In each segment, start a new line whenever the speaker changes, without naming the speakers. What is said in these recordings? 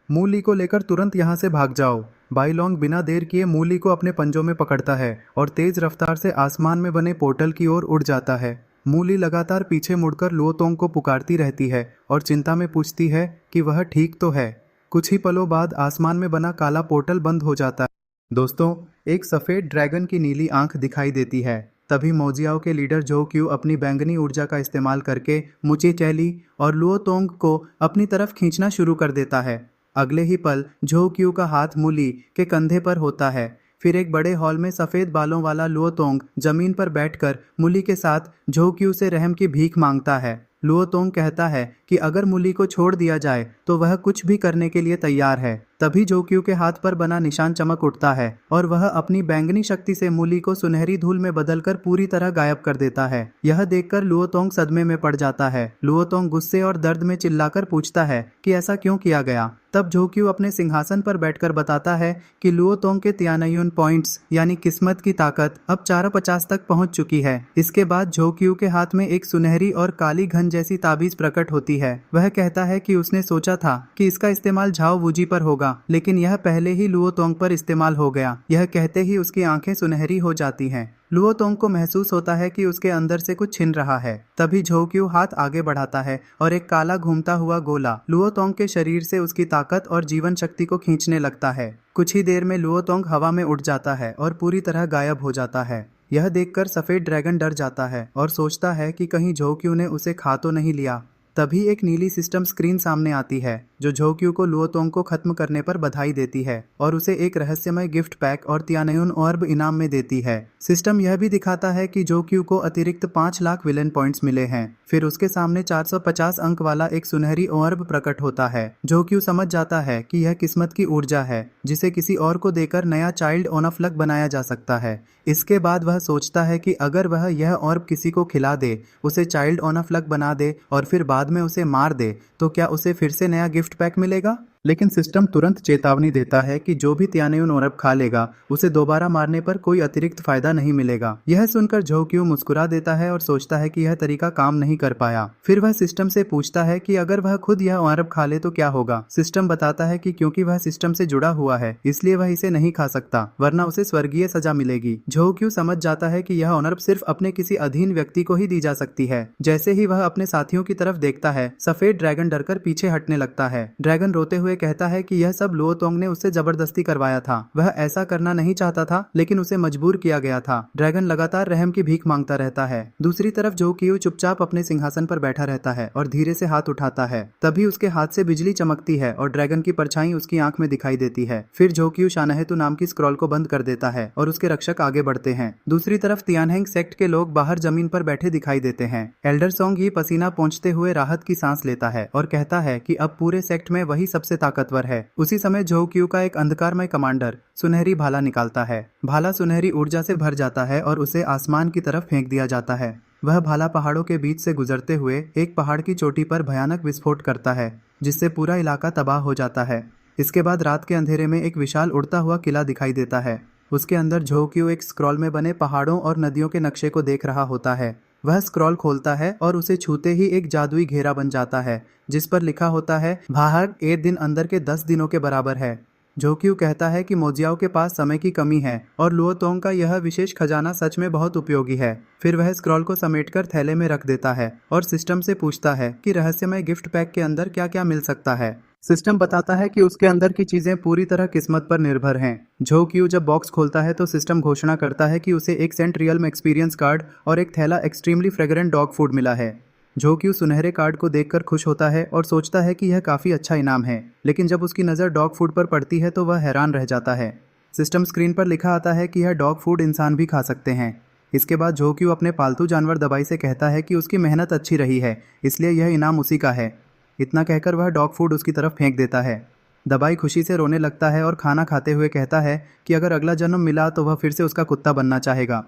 मूली को लेकर तुरंत यहाँ से भाग जाओ। बाईलोंग बिना देर किए मूली को अपने पंजों में पकड़ता है और तेज रफ्तार से आसमान में बने पोर्टल की ओर उड़ जाता है। मूली लगातार पीछे मुड़कर लुओतोंग को पुकारती रहती है और चिंता में पूछती है कि वह ठीक तो है। कुछ ही पलों बाद आसमान में बना काला पोर्टल बंद हो जाता है। दोस्तों, एक सफ़ेद ड्रैगन की नीली आंख दिखाई देती है। तभी मोजियाओ के लीडर जो क्यू अपनी बैंगनी ऊर्जा का इस्तेमाल करके मुची चैली और लुओतोंग को अपनी तरफ खींचना शुरू कर देता है। अगले ही पल झो क्यू का हाथ मूली के कंधे पर होता है। फिर एक बड़े हॉल में सफ़ेद बालों वाला लुओतोंग जमीन पर बैठकर मूली के साथ झो क्यू से रहम की भीख मांगता है। लुओतोंग कहता है कि अगर मूली को छोड़ दिया जाए तो वह कुछ भी करने के लिए तैयार है। तभी जो क्यू के हाथ पर बना निशान चमक उठता है और वह अपनी बैंगनी शक्ति से मूली को सुनहरी धूल में बदलकर पूरी तरह गायब कर देता है। यह देखकर लुओतोंग सदमे में पड़ जाता है। लुओतोंग गुस्से और दर्द में चिल्लाकर पूछता है कि ऐसा क्यों किया गया। तब जो क्यू अपने सिंहासन पर बैठकर बताता है कि लुओतोंग के तियानयुन पॉइंट्स यानी किस्मत की ताकत अब 450 तक पहुंच चुकी है। इसके बाद जो क्यू के हाथ में एक सुनहरी और काली घन जैसी ताबीज प्रकट होती है। वह कहता है कि उसने सोचा था कि इसका इस्तेमाल झाओ वूजी पर होगा, लेकिन यह पहले ही लुओतोंग पर इस्तेमाल हो गया। यह कहते ही उसकी आंखें सुनहरी हो जाती हैं। लुओतोंग को महसूस होता है कि उसके अंदर से कुछ छिन रहा है। तभी झो क्यू हाथ आगे बढ़ाता है और एक काला घूमता हुआ गोला लुओतोंग के शरीर से उसकी ताकत और जीवन शक्ति को खींचने लगता है। कुछ ही देर में लुओतोंग हवा में उड़ जाता है और पूरी तरह गायब हो जाता है। यह देखकर सफ़ेद ड्रैगन डर जाता है और सोचता है कि कहीं झो क्यू ने उसे खा तो नहीं लिया। तभी एक नीली सिस्टम स्क्रीन सामने आती है जो झो क्यू को लुओतोंग को खत्म करने पर बधाई देती है और उसे एक रहस्यमय गिफ्ट पैक और तियानयुन ऑर्ब इनाम में देती है। सिस्टम यह भी दिखाता है कि झो क्यू को अतिरिक्त 5 लाख विलेन पॉइंट्स मिले हैं। फिर उसके सामने 450 अंक वाला एक सुनहरी ऑर्ब प्रकट होता है। झो क्यू समझ जाता है कि यह किस्मत की ऊर्जा है जिसे किसी और को देकर नया चाइल्ड ऑन ऑफ लक बनाया जा सकता है। इसके बाद वह सोचता है कि अगर वह यह ऑर्ब किसी को खिला दे, उसे चाइल्ड ऑन ऑफ लक बना दे और फिर बाद में उसे मार दे तो क्या उसे फिर से नया गिफ्ट पैक मिलेगा। लेकिन सिस्टम तुरंत चेतावनी देता है कि जो भी तियानयुन ऑर्ब खा लेगा उसे दोबारा मारने पर कोई अतिरिक्त फायदा नहीं मिलेगा। यह सुनकर झो क्यू मुस्कुरा देता है और सोचता है कि यह तरीका काम नहीं कर पाया। फिर वह सिस्टम से पूछता है कि अगर वह खुद यह ऑर्ब खा ले तो क्या होगा। सिस्टम बताता है कि क्योंकि वह सिस्टम से जुड़ा हुआ है इसलिए वह इसे नहीं खा सकता, वरना उसे स्वर्गीय सजा मिलेगी। झो क्यू समझ जाता है कि यह ऑर्ब सिर्फ अपने किसी अधीन व्यक्ति को ही दी जा सकती है। जैसे ही वह अपने साथियों की तरफ देखता है, सफेद ड्रैगन डरकर पीछे हटने लगता है। ड्रैगन रोते हुए कहता है कि यह सब लुओतोंग ने उससे जबरदस्ती करवाया था। वह ऐसा करना नहीं चाहता था, लेकिन उसे मजबूर किया गया था। ड्रैगन लगातार रहम की भीख मांगता रहता है। दूसरी तरफ जो क्यू चुपचाप अपने सिंहासन पर बैठा रहता है और धीरे से हाथ उठाता है। तभी उसके हाथ से बिजली चमकती है और ड्रैगन की परछाई उसकी आंख में दिखाई देती है। फिर जो क्यू शानहेतु नाम की स्क्रॉल को बंद कर देता है और उसके रक्षक आगे बढ़ते हैं। दूसरी तरफ तियानहेंग सेक्ट के लोग बाहर जमीन पर बैठे दिखाई देते हैं। एल्डर सोंग ही पसीना पोंछते हुए राहत की सांस लेता है और कहता है कि अब पूरे सेक्ट में वही सबसे ताकतवर है। उसी समय झो क्यू का एक अंधकारमय कमांडर सुनहरी भाला निकालता है। भाला सुनहरी ऊर्जा से भर जाता है और उसे आसमान की तरफ फेंक दिया जाता है। वह भाला पहाड़ों के बीच से गुजरते हुए एक पहाड़ की चोटी पर भयानक विस्फोट करता है, जिससे पूरा इलाका तबाह हो जाता है। इसके बाद रात के अंधेरे में एक विशाल उड़ता हुआ किला दिखाई देता है। उसके अंदर झो क्यू एक स्क्रॉल में बने पहाड़ों और नदियों के नक्शे को देख रहा होता है। वह स्क्रॉल खोलता है और उसे छूते ही एक जादुई घेरा बन जाता है, जिस पर लिखा होता है भाग 1 दिन अंदर के 10 दिनों के बराबर है। झो क्यू कहता है कि मोजियाओ के पास समय की कमी है और लुओतोंग का यह विशेष खजाना सच में बहुत उपयोगी है। फिर वह स्क्रॉल को समेटकर थैले में रख देता है और सिस्टम से पूछता है कि रहस्यमय गिफ्ट पैक के अंदर क्या क्या मिल सकता है। सिस्टम बताता है कि उसके अंदर की चीजें पूरी तरह किस्मत पर निर्भर हैं। झो क्यू जब बॉक्स खोलता है तो सिस्टम घोषणा करता है कि उसे एक सेंट रियल में एक्सपीरियंस कार्ड और एक थैला एक्सट्रीमली फ्रेग्रेंट डॉग फूड मिला है। झो क्यू सुनहरे कार्ड को देखकर खुश होता है और सोचता है कि यह काफ़ी अच्छा इनाम है, लेकिन जब उसकी नज़र डॉग फूड पर पड़ती है तो वह हैरान रह जाता है। सिस्टम स्क्रीन पर लिखा आता है कि यह डॉग फूड इंसान भी खा सकते हैं। इसके बाद झो क्यू अपने पालतू जानवर दबाई से कहता है कि उसकी मेहनत अच्छी रही है, इसलिए यह इनाम उसी का है। इतना कहकर वह डॉग फूड उसकी तरफ फेंक देता है। दबाई खुशी से रोने लगता है और खाना खाते हुए कहता है कि अगर अगला जन्म मिला तो वह फिर से उसका कुत्ता बनना चाहेगा।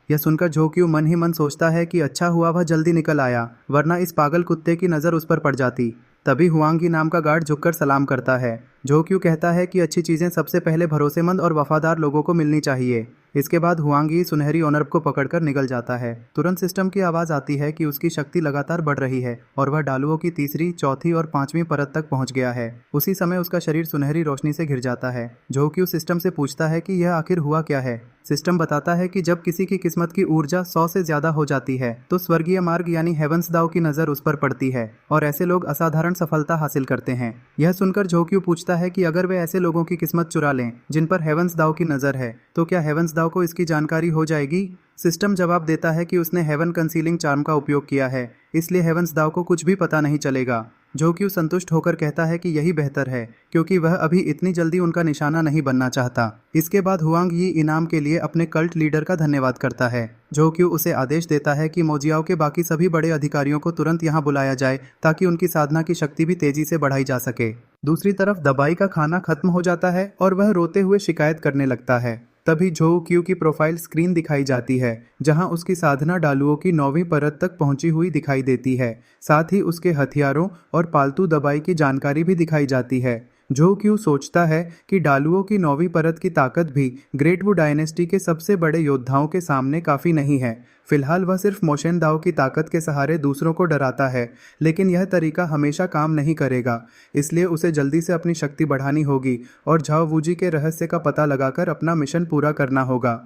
यह सुनकर झो क्यू मन ही मन सोचता है कि अच्छा हुआ वह जल्दी निकल आया, वरना इस पागल कुत्ते की नज़र उस पर पड़ जाती। तभी हुआंगी नाम का गार्ड झुककर सलाम करता है। झो क्यू कहता है कि अच्छी चीज़ें सबसे पहले भरोसेमंद और वफादार लोगों को मिलनी चाहिए। इसके बाद हुआंग यी सुनहरी ऑनर्ब को पकड़कर निकल जाता है। तुरंत सिस्टम की आवाज़ आती है कि उसकी शक्ति लगातार बढ़ रही है और वह डालुओं की तीसरी, चौथी और पांचवीं परत तक पहुंच गया है। उसी समय उसका शरीर सुनहरी रोशनी से घिर जाता है। झोक्यू सिस्टम से पूछता है कि यह आखिर हुआ क्या है। सिस्टम बताता है कि जब किसी की किस्मत की ऊर्जा 100 से ज्यादा हो जाती है तो स्वर्गीय मार्ग यानी हेवंस दाव की नज़र उस पर पड़ती है और ऐसे लोग असाधारण सफलता हासिल करते हैं। यह सुनकर झोक्यू पूछता है कि अगर वे ऐसे लोगों की किस्मत चुरा लें जिन पर हेवंस दाव की नज़र है तो क्या हेवंस दाव को इसकी जानकारी हो जाएगी। सिस्टम जवाब देता है कि उसने हेवन कंसीलिंग चार्म का उपयोग किया है, इसलिए हेवंस दाव को कुछ भी पता नहीं चलेगा। झोक्यू संतुष्ट होकर कहता है कि यही बेहतर है क्योंकि वह अभी इतनी जल्दी उनका निशाना नहीं बनना चाहता। इसके बाद हुआंग यी इनाम के लिए अपने कल्ट लीडर का धन्यवाद करता है। झोक्यू उसे आदेश देता है कि मोजियाओ के बाकी सभी बड़े अधिकारियों को तुरंत यहाँ बुलाया जाए ताकि उनकी साधना की शक्ति भी तेजी से बढ़ाई जा सके। दूसरी तरफ दबाई का खाना खत्म हो जाता है और वह रोते हुए शिकायत करने लगता है। तभी झोक्यू की प्रोफाइल स्क्रीन दिखाई जाती है जहां उसकी साधना डालुओं की 9वीं परत तक पहुंची हुई दिखाई देती है। साथ ही उसके हथियारों और पालतू दवाई की जानकारी भी दिखाई जाती है। झोक्यू सोचता है कि डालुओं की 9वीं परत की ताकत भी ग्रेट वू डायनेस्टी के सबसे बड़े योद्धाओं के सामने काफ़ी नहीं है। फिलहाल वह सिर्फ मोशेन दाओ की ताकत के सहारे दूसरों को डराता है, लेकिन यह तरीका हमेशा काम नहीं करेगा। इसलिए उसे जल्दी से अपनी शक्ति बढ़ानी होगी और झाओ वूजी के रहस्य का पता लगाकर अपना मिशन पूरा करना होगा।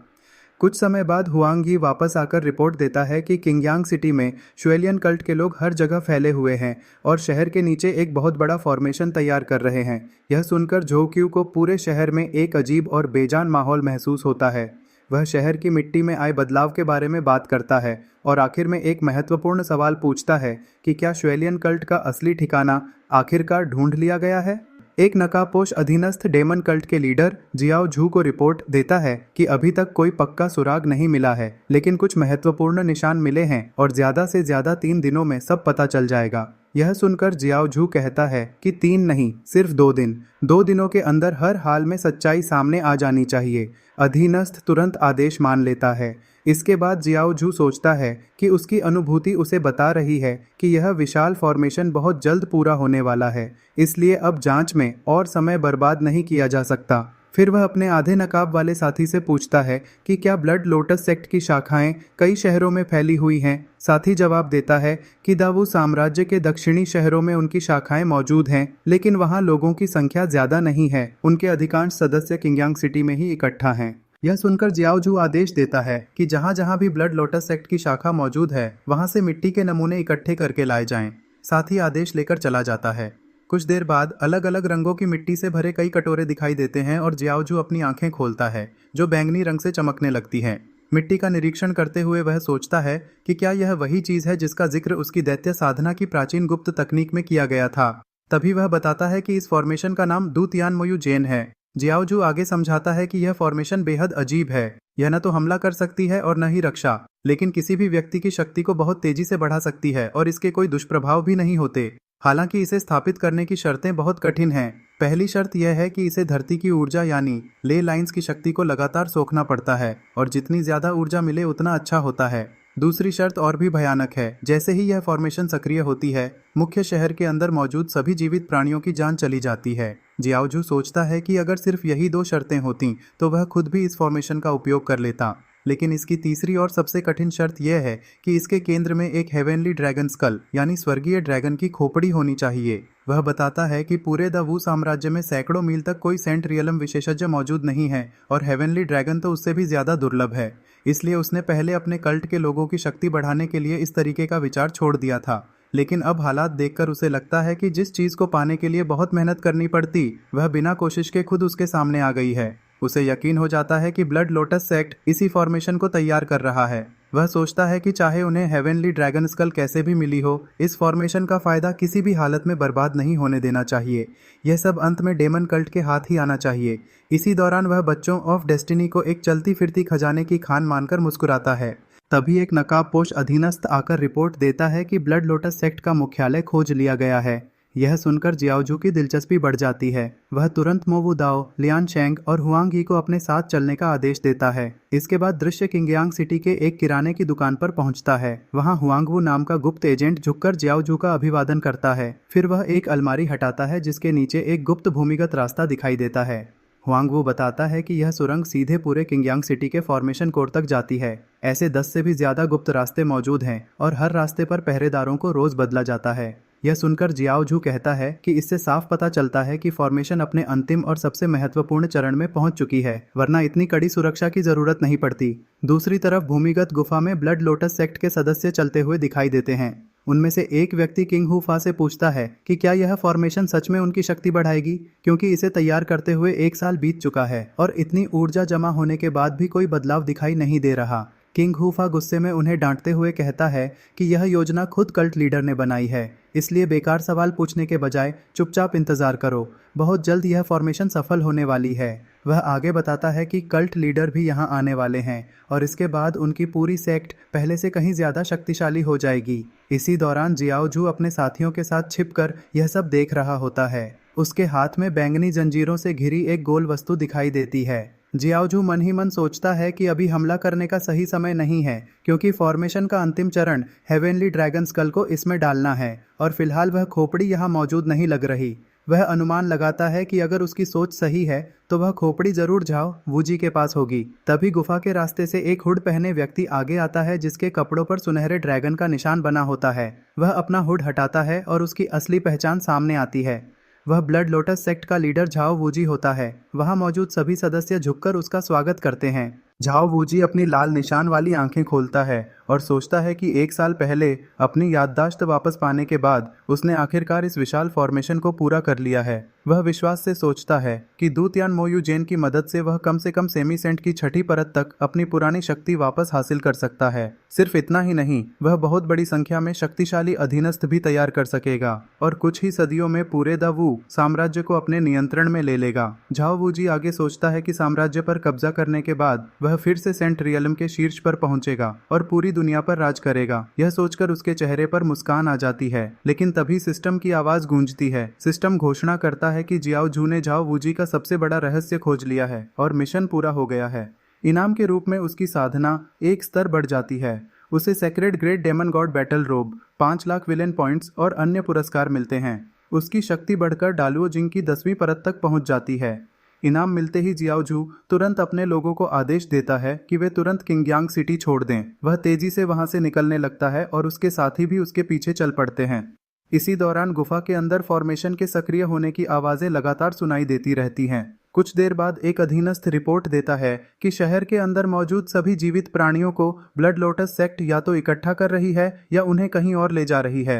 कुछ समय बाद हुआंग यी वापस आकर रिपोर्ट देता है कि किंगयांग सिटी में शुएलियन कल्ट के लोग हर जगह फैले हुए हैं और शहर के नीचे एक बहुत बड़ा फॉर्मेशन तैयार कर रहे हैं। यह सुनकर झोक्यू को पूरे शहर में एक अजीब और बेजान माहौल महसूस होता है। वह शहर की मिट्टी में आए बदलाव के बारे में बात करता है और आखिर में एक महत्वपूर्ण सवाल पूछता है कि क्या शुएलियन कल्ट का असली ठिकाना आखिरकार ढूंढ लिया गया है। एक नकाबपोश अधीनस्थ डेमन कल्ट के लीडर जियाओ झू को रिपोर्ट देता है कि अभी तक कोई पक्का सुराग नहीं मिला है, लेकिन कुछ महत्वपूर्ण निशान मिले हैं और ज्यादा से ज्यादा 3 दिनों में सब पता चल जाएगा। यह सुनकर जियाओ झू कहता है कि 3 नहीं, सिर्फ 2 दिन। 2 दिनों के अंदर हर हाल में सच्चाई सामने आ जानी चाहिए। अधीनस्थ तुरंत आदेश मान लेता है। इसके बाद जियाओ झू सोचता है कि उसकी अनुभूति उसे बता रही है कि यह विशाल फॉर्मेशन बहुत जल्द पूरा होने वाला है, इसलिए अब जांच में और समय बर्बाद नहीं किया जा सकता। फिर वह अपने आधे नकाब वाले साथी से पूछता है कि क्या ब्लड लोटस सेक्ट की शाखाएं कई शहरों में फैली हुई हैं। साथी जवाब देता है कि दावू साम्राज्य के दक्षिणी शहरों में उनकी शाखाएं मौजूद हैं, लेकिन वहां लोगों की संख्या ज्यादा नहीं है। उनके अधिकांश सदस्य किंगयांग सिटी में ही इकट्ठा हैं। यह सुनकर जियाओ झू आदेश देता है कि जहां जहां भी ब्लड लोटस सेक्ट की शाखा मौजूद है वहां से मिट्टी के नमूने इकट्ठे करके लाए जाएं। साथ ही आदेश लेकर चला जाता है। कुछ देर बाद अलग अलग रंगों की मिट्टी से भरे कई कटोरे दिखाई देते हैं और जियाओ झू अपनी आंखें खोलता है जो बैंगनी रंग से चमकने लगती हैं। मिट्टी का निरीक्षण करते हुए वह सोचता है कि क्या यह वही चीज है जिसका जिक्र उसकी दैत्य साधना की प्राचीन गुप्त तकनीक में किया गया था। तभी वह बताता है कि इस फॉर्मेशन का नाम दू तियान मोयू जेन है। जियाओ झू आगे समझाता है कि यह फॉर्मेशन बेहद अजीब है। यह न तो हमला कर सकती है और न ही रक्षा, लेकिन किसी भी व्यक्ति की शक्ति को बहुत तेजी से बढ़ा सकती है और इसके कोई दुष्प्रभाव भी नहीं होते। हालांकि इसे स्थापित करने की शर्तें बहुत कठिन हैं। पहली शर्त यह है कि इसे धरती की ऊर्जा यानी ले लाइंस की शक्ति को लगातार सोखना पड़ता है और जितनी ज्यादा ऊर्जा मिले उतना अच्छा होता है। दूसरी शर्त और भी भयानक है। जैसे ही यह फॉर्मेशन सक्रिय होती है, मुख्य शहर के अंदर मौजूद सभी जीवित प्राणियों की जान चली जाती है। जियाओ झू सोचता है कि अगर सिर्फ यही 2 शर्तें होतीं तो वह खुद भी इस फॉर्मेशन का उपयोग कर लेता, लेकिन इसकी तीसरी और सबसे कठिन शर्त यह है कि इसके केंद्र में एक हेवनली ड्रैगन स्कल यानी स्वर्गीय ड्रैगन की खोपड़ी होनी चाहिए। वह बताता है कि पूरे द वू साम्राज्य में सैकड़ों मील तक कोई सेंट रियलम विशेषज्ञ मौजूद नहीं है और हेवनली ड्रैगन तो उससे भी ज्यादा दुर्लभ है। इसलिए उसने पहले अपने कल्ट के लोगों की शक्ति बढ़ाने के लिए इस तरीके का विचार छोड़ दिया था, लेकिन अब हालात देखकर उसे लगता है कि जिस चीज को पाने के लिए बहुत मेहनत करनी पड़ती वह बिना कोशिश के खुद उसके सामने आ गई है। उसे यकीन हो जाता है कि ब्लड लोटस सेक्ट इसी फॉर्मेशन को तैयार कर रहा है। वह सोचता है कि चाहे उन्हें हेवनली ड्रैगन स्कल कैसे भी मिली हो, इस फॉर्मेशन का फायदा किसी भी हालत में बर्बाद नहीं होने देना चाहिए। यह सब अंत में डेमन कल्ट के हाथ ही आना चाहिए। इसी दौरान वह बच्चों ऑफ डेस्टिनी को एक चलती फिरती खजाने की खान मानकर मुस्कुराता है। तभी एक नकाबपोश अधीनस्थ आकर रिपोर्ट देता है कि ब्लड लोटस सेक्ट का मुख्यालय खोज लिया गया है। यह सुनकर जियाओ झू की दिलचस्पी बढ़ जाती है। वह तुरंत मोवू दाओ, लियान शेंग और हुआंग यी को अपने साथ चलने का आदेश देता है। इसके बाद दृश्य किंगयांग सिटी के एक किराने की दुकान पर पहुंचता है। वहां हुआंग वू नाम का गुप्त एजेंट झुककर जियाओ झू का अभिवादन करता है। फिर वह एक अलमारी हटाता है जिसके नीचे एक गुप्त भूमिगत रास्ता दिखाई देता है। हुआंग वू बताता है कि यह सुरंग सीधे पूरे किंगयांग सिटी के फॉर्मेशन कोर तक जाती है। ऐसे 10 से भी ज्यादा गुप्त रास्ते मौजूद हैं और हर रास्ते पर पहरेदारों को रोज बदला जाता है। यह सुनकर जियाओ जू कहता है कि इससे साफ पता चलता है कि फॉर्मेशन अपने अंतिम और सबसे महत्वपूर्ण चरण में पहुंच चुकी है, वरना इतनी कड़ी सुरक्षा की जरूरत नहीं पड़ती। दूसरी तरफ भूमिगत गुफा में ब्लड लोटस सेक्ट के सदस्य चलते हुए दिखाई देते हैं। उनमें से एक व्यक्ति किंग हूफा से पूछता है कि क्या यह फॉर्मेशन सच में उनकी शक्ति बढ़ाएगी, क्योंकि इसे तैयार करते हुए 1 साल बीत चुका है और इतनी ऊर्जा जमा होने के बाद भी कोई बदलाव दिखाई नहीं दे रहा। किंग हूफा गुस्से में उन्हें डांटते हुए कहता है कि यह योजना खुद कल्ट लीडर ने बनाई है, इसलिए बेकार सवाल पूछने के बजाय चुपचाप इंतजार करो, बहुत जल्द यह फॉर्मेशन सफल होने वाली है। वह आगे बताता है कि कल्ट लीडर भी यहाँ आने वाले हैं और इसके बाद उनकी पूरी सेक्ट पहले से कहीं ज़्यादा शक्तिशाली हो जाएगी। इसी दौरान जियाओ जू अपने साथियों के साथ छिपकर यह सब देख रहा होता है। उसके हाथ में बैंगनी जंजीरों से घिरी एक गोल वस्तु दिखाई देती है। जियाओ जू मन ही मन सोचता है कि अभी हमला करने का सही समय नहीं है, क्योंकि फॉर्मेशन का अंतिम चरण हेवेनली ड्रैगन स्कल को इसमें डालना है और फिलहाल वह खोपड़ी यहाँ मौजूद नहीं लग रही। वह अनुमान लगाता है कि अगर उसकी सोच सही है तो वह खोपड़ी जरूर झाओ वूजी के पास होगी। तभी गुफा के रास्ते से एक हुड पहने व्यक्ति आगे आता है जिसके कपड़ों पर सुनहरे ड्रैगन का निशान बना होता है। वह अपना हुड हटाता है और उसकी असली पहचान सामने आती है। वह ब्लड लोटस सेक्ट का लीडर झाओ वूजी होता है। वहां मौजूद सभी सदस्य झुककर उसका स्वागत करते हैं। झाओ वूजी अपनी लाल निशान वाली आंखें खोलता है और सोचता है कि 1 साल पहले अपनी याददाश्त वापस पाने के बाद उसने आखिरकार इस विशाल फॉर्मेशन को पूरा कर लिया है। वह विश्वास से सोचता है कि दूतियान मोयू जेन की मदद से वह कम से कम सेमी सेंट की छठी परत तक अपनी पुरानी शक्ति वापस हासिल कर सकता है। सिर्फ इतना ही नहीं, वह बहुत बड़ी संख्या में शक्तिशाली अधीनस्थ भी तैयार कर सकेगा और कुछ ही सदियों में पूरे द वू साम्राज्य को अपने नियंत्रण में ले लेगा। झाओ वूजी आगे सोचता है कि साम्राज्य पर कब्जा करने के बाद वह फिर से सेंट रियलम के शीर्ष पर पहुंचेगा और पूरी दुनिया पर राज करेगा। यह सोचकर उसके चेहरे पर मुस्कान आ जाती है, लेकिन तभी सिस्टम की आवाज गूंजती है। सिस्टम घोषणा करता है कि जियाओ जू ने झाओ वूजी का सबसे बड़ा रहस्य खोज लिया है और मिशन पूरा हो गया है। इनाम के रूप में उसकी साधना एक स्तर बढ़ जाती है। उसे sacred great demon god battle robe, 5 lakh villain points और अन्य पुरस्कार मिलते हैं। उसकी शक्ति बढ़कर डालुओ जिंग की 10वीं परत तक पहुंच जाती है। इनाम मिलते ही जियाओ जू तुरंत अपने लोगों को आदेश देता है कि वे तुरंत किंगयांग सिटी छोड़ दें। वह तेजी से वहां से निकलने लगता है और उसके साथी भी उसके पीछे चल पड़ते हैं। इसी दौरान गुफा के अंदर फॉर्मेशन के सक्रिय होने की आवाजें लगातार सुनाई देती रहती हैं। कुछ देर बाद एक अधीनस्थ रिपोर्ट देता है कि शहर के अंदर मौजूद सभी जीवित प्राणियों को ब्लड लोटस सेक्ट या तो इकट्ठा कर रही है या उन्हें कहीं और ले जा रही है।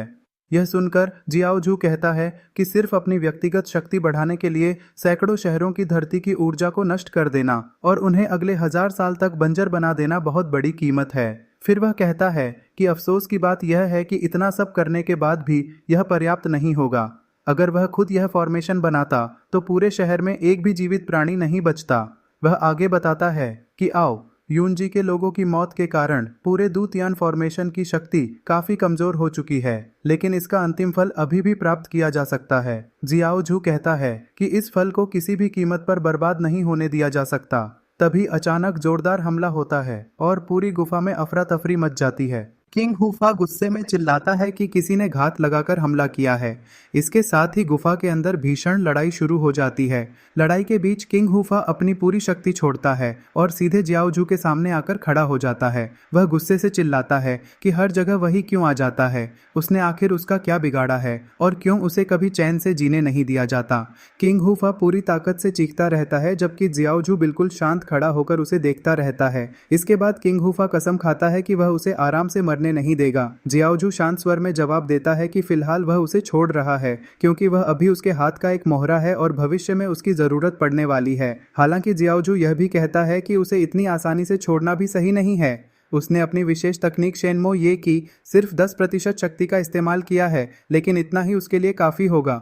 यह सुनकर जियाओ जू कहता है कि सिर्फ अपनी व्यक्तिगत शक्ति बढ़ाने के लिए सैकड़ों शहरों की धरती की ऊर्जा को नष्ट कर देना और उन्हें अगले 1000 साल तक बंजर बना देना बहुत बड़ी कीमत है। फिर वह कहता है कि अफसोस की बात यह है कि इतना सब करने के बाद भी यह पर्याप्त नहीं होगा। अगर वह खुद यह फॉर्मेशन बनाता तो पूरे शहर में एक भी जीवित प्राणी नहीं बचता। वह आगे बताता है कि आओ, यूनजी के लोगों की मौत के कारण पूरे दूतियान फॉर्मेशन की शक्ति काफी कमजोर हो चुकी है, लेकिन इसका अंतिम फल अभी भी प्राप्त किया जा सकता है। जियाओ जू कहता है कि इस फल को किसी भी कीमत पर बर्बाद नहीं होने दिया जा सकता। तभी अचानक जोरदार हमला होता है और पूरी गुफा में अफरा तफरी मच जाती है। किंग हूफा गुस्से में चिल्लाता है कि किसी ने घात लगाकर हमला किया है। इसके साथ ही गुफा के अंदर भीषण लड़ाई शुरू हो जाती है। लड़ाई के बीच किंग हूफा अपनी पूरी शक्ति छोड़ता है और सीधे जियाओ जू के सामने आकर खड़ा हो जाता है। वह गुस्से से चिल्लाता है कि हर जगह वही क्यों आ जाता है, उसने आखिर उसका क्या बिगाड़ा है और क्यों उसे कभी चैन से जीने नहीं दिया जाता। किंग हूफा पूरी ताकत से चीखता रहता है, जबकि जियाओ जू बिल्कुल शांत खड़ा होकर उसे देखता रहता है। इसके बाद किंग हूफा कसम खाता है कि वह उसे आराम से मरने नहीं देगा। जियाओ जू शांत स्वर में जवाब देता है कि फिलहाल वह उसे छोड़ रहा है, क्योंकि वह अभी उसके हाथ का एक मोहरा है और भविष्य में उसकी जरूरत पड़ने वाली है। हालांकि जियाओ जू यह भी कहता है कि उसे इतनी आसानी से छोड़ना भी सही नहीं है। उसने अपनी विशेष तकनीक शेनमो ये की सिर्फ 10% शक्ति का इस्तेमाल किया है, लेकिन इतना ही उसके लिए काफी होगा।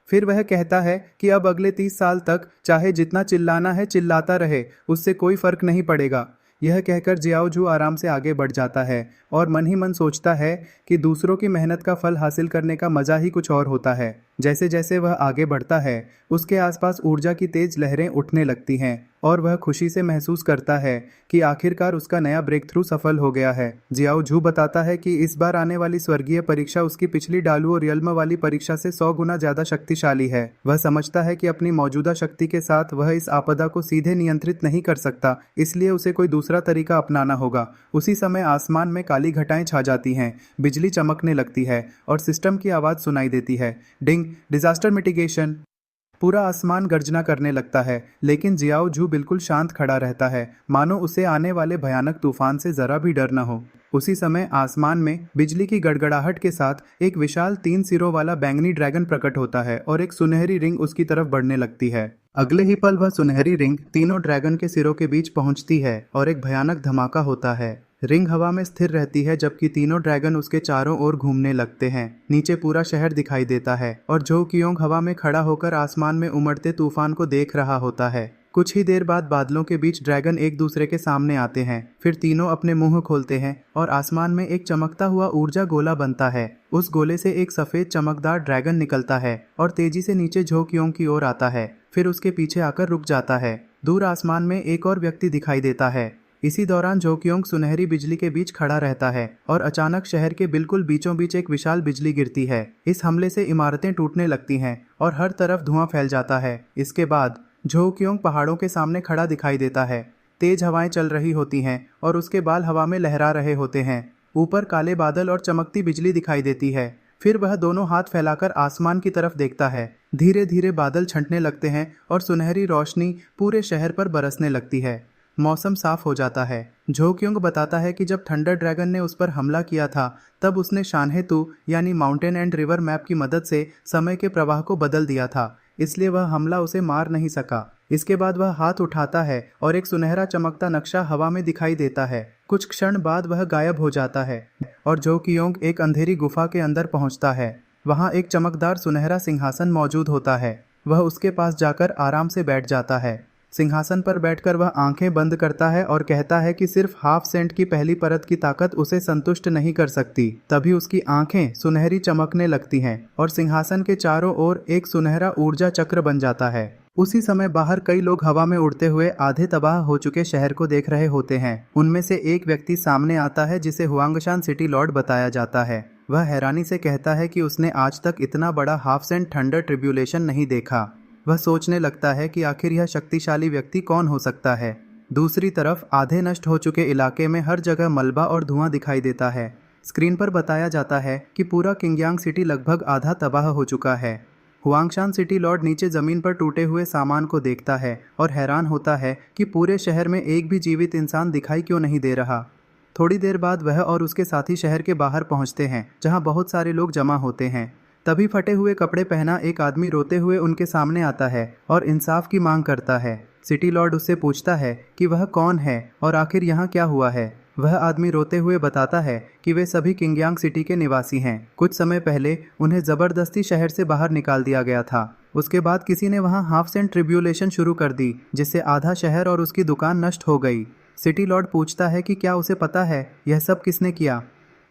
फिर वह कहता है कि अब अगले 30 साल तक चाहे जितना चिल्लाना है चिल्लाता रहे, उससे कोई फर्क नहीं पड़ेगा। यह कहकर जियाओ जू आराम से आगे बढ़ जाता है और मन ही मन सोचता है कि दूसरों की मेहनत का फल हासिल करने का मजा ही कुछ और होता है। जैसे जैसे वह आगे बढ़ता है उसके आसपास ऊर्जा की तेज लहरें उठने लगती हैं और वह खुशी से महसूस करता है कि आखिरकार उसका नया ब्रेक थ्रू सफल हो गया है। जियाओ झू बताता है कि इस बार आने वाली स्वर्गीय परीक्षा उसकी पिछली डालुओ रियल्म वाली परीक्षा से 100 गुना ज्यादा शक्तिशाली है। वह समझता है कि अपनी मौजूदा शक्ति के साथ वह इस आपदा को सीधे नियंत्रित नहीं कर सकता, इसलिए उसे कोई दूसरा तरीका अपनाना होगा। उसी समय आसमान में काली घटाएं छा जाती हैं, बिजली चमकने लगती है और सिस्टम की आवाज सुनाई देती है, डिंग, डिजास्टर मिटिगेशन। पूरा आसमान गर्जना करने लगता है, लेकिन जियाओ झू बिल्कुल शांत खड़ा रहता है, मानो उसे आने वाले भयानक तूफान से जरा भी डर न हो। उसी समय आसमान में बिजली की गड़गड़ाहट के साथ एक विशाल 3 सिरों वाला बैंगनी ड्रैगन प्रकट होता है और एक सुनहरी रिंग उसकी तरफ बढ़ने लगती है। अगले ही पल वह सुनहरी रिंग तीनों ड्रैगन के सिरों के बीच पहुंचती है और एक भयानक धमाका होता है। रिंग हवा में स्थिर रहती है जबकि तीनों ड्रैगन उसके चारों ओर घूमने लगते हैं। नीचे पूरा शहर दिखाई देता है और जो कियोंग हवा में खड़ा होकर आसमान में उमड़ते तूफान को देख रहा होता है। कुछ ही देर बाद बादलों के बीच ड्रैगन एक दूसरे के सामने आते हैं, फिर तीनों अपने मुंह खोलते हैं और आसमान में एक चमकता हुआ ऊर्जा गोला बनता है। उस गोले से एक सफेद चमकदार ड्रैगन निकलता है और तेजी से नीचे झो कियोंग की ओर आता है, फिर उसके पीछे आकर रुक जाता है। दूर आसमान में एक और व्यक्ति दिखाई देता है। इसी दौरान झो कियोंग सुनहरी बिजली के बीच खड़ा रहता है और अचानक शहर के बिल्कुल बीचों बीच एक विशाल बिजली गिरती है। इस हमले से इमारतें टूटने लगती हैं और हर तरफ धुआं फैल जाता है। इसके बाद झो कियोंग पहाड़ों के सामने खड़ा दिखाई देता है। तेज हवाएं चल रही होती हैं और उसके बाल हवा में लहरा रहे होते हैं। ऊपर काले बादल और चमकती बिजली दिखाई देती है। फिर वह दोनों हाथ फैलाकर आसमान की तरफ देखता है। धीरे धीरे बादल छंटने लगते हैं और सुनहरी रोशनी पूरे शहर पर बरसने लगती है। मौसम साफ हो जाता है। झो कियोंग बताता है कि जब थंडर ड्रैगन ने उस पर हमला किया था तब उसने शानहेतु यानी माउंटेन एंड रिवर मैप की मदद से समय के प्रवाह को बदल दिया था, इसलिए वह हमला उसे मार नहीं सका। इसके बाद वह हाथ उठाता है और एक सुनहरा चमकता नक्शा हवा में दिखाई देता है। कुछ क्षण बाद वह गायब हो जाता है और झो कियोंग एक अंधेरी गुफा के अंदर पहुंचता है। वहां एक चमकदार सुनहरा सिंहासन मौजूद होता है। वह उसके पास जाकर आराम से बैठ जाता है। सिंहासन पर बैठकर वह आंखें बंद करता है और कहता है कि सिर्फ हाफ सेंट की पहली परत की ताकत उसे संतुष्ट नहीं कर सकती। तभी उसकी आंखें सुनहरी चमकने लगती हैं और सिंहासन के चारों ओर एक सुनहरा ऊर्जा चक्र बन जाता है। उसी समय बाहर कई लोग हवा में उड़ते हुए आधे तबाह हो चुके शहर को देख रहे होते हैं। उनमें से एक व्यक्ति सामने आता है जिसे हुआंगशान सिटी लॉर्ड बताया जाता है। वह हैरानी से कहता है कि उसने आज तक इतना बड़ा हाफ सेंट थंडर ट्रिब्यूलेशन नहीं देखा। वह सोचने लगता है कि आखिर यह शक्तिशाली व्यक्ति कौन हो सकता है। दूसरी तरफ आधे नष्ट हो चुके इलाके में हर जगह मलबा और धुआं दिखाई देता है। स्क्रीन पर बताया जाता है कि पूरा किंगयांग सिटी लगभग आधा तबाह हो चुका है। हुआंगशान सिटी लॉर्ड नीचे जमीन पर टूटे हुए सामान को देखता है और हैरान होता है कि पूरे शहर में एक भी जीवित इंसान दिखाई क्यों नहीं दे रहा। थोड़ी देर बाद वह और उसके साथी शहर के बाहर पहुंचते हैं जहां बहुत सारे लोग जमा होते हैं। तभी फटे हुए कपड़े पहना एक आदमी रोते हुए उनके सामने आता है और इंसाफ की मांग करता है। सिटी लॉर्ड उससे पूछता है कि वह कौन है और आखिर यहाँ क्या हुआ है। वह आदमी रोते हुए बताता है कि वे सभी किंगयांग सिटी के निवासी हैं। कुछ समय पहले उन्हें ज़बरदस्ती शहर से बाहर निकाल दिया गया था। उसके बाद किसी ने वहाँ हाफ सेंट ट्रिब्यूलेशन शुरू कर दी जिससे आधा शहर और उसकी दुकान नष्ट हो गई। सिटी लॉर्ड पूछता है कि क्या उसे पता है यह सब किसने किया।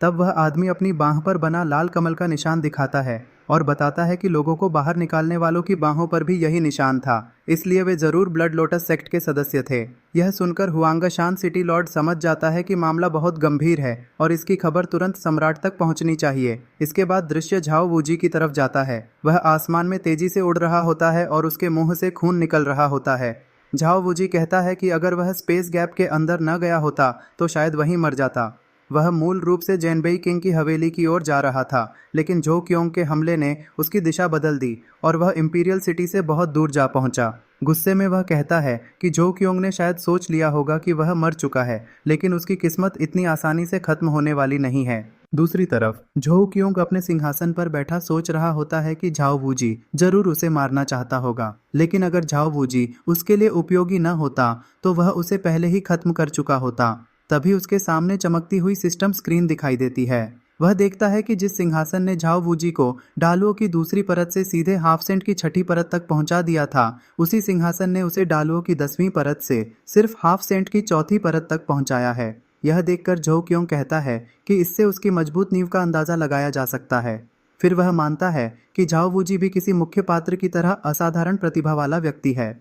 तब वह आदमी अपनी बाह पर बना लाल कमल का निशान दिखाता है और बताता है कि लोगों को बाहर निकालने वालों की बाहों पर भी यही निशान था, इसलिए वे जरूर ब्लड लोटस सेक्ट के सदस्य थे। यह सुनकर हुआंगशान सिटी लॉर्ड समझ जाता है कि मामला बहुत गंभीर है और इसकी खबर तुरंत सम्राट तक पहुंचनी चाहिए। इसके बाद दृश्य झाओ वूजी की तरफ जाता है। वह आसमान में तेजी से उड़ रहा होता है और उसके मुंह से खून निकल रहा होता है। झाओ वूजी कहता है कि अगर वह स्पेस गैप के अंदर न गया होता तो शायद वहीं मर जाता। वह मूल रूप से जैनबेई किंग की हवेली की ओर जा रहा था, लेकिन झो कियोंग के हमले ने उसकी दिशा बदल दी और वह इंपीरियल सिटी से बहुत दूर जा पहुंचा। गुस्से में वह कहता है कि झो कियोंग ने शायद सोच लिया होगा कि वह मर चुका है, लेकिन उसकी किस्मत इतनी आसानी से खत्म होने वाली नहीं है। दूसरी तरफ झो कियोंग अपने सिंहासन पर बैठा सोच रहा होता है कि झाओ वूजी जरूर उसे मारना चाहता होगा, लेकिन अगर झाओ वूजी उसके लिए उपयोगी न होता तो वह उसे पहले ही खत्म कर चुका होता। तभी उसके सामने चमकती हुई सिस्टम स्क्रीन दिखाई देती है। वह देखता है कि जिस सिंहासन ने झाओ वूजी को डालुओं की दूसरी परत से सीधे हाफ सेंट की छठी परत तक पहुंचा दिया था, उसी सिंहासन ने उसे डालुओं की 10वीं परत से सिर्फ हाफ सेंट की चौथी परत तक पहुंचाया है। यह देखकर झो कियोंग कहता है कि इससे उसकी मजबूत नींव का अंदाजा लगाया जा सकता है। फिर वह मानता है कि झाओ वूजी भी किसी मुख्य पात्र की तरह असाधारण प्रतिभा वाला व्यक्ति है।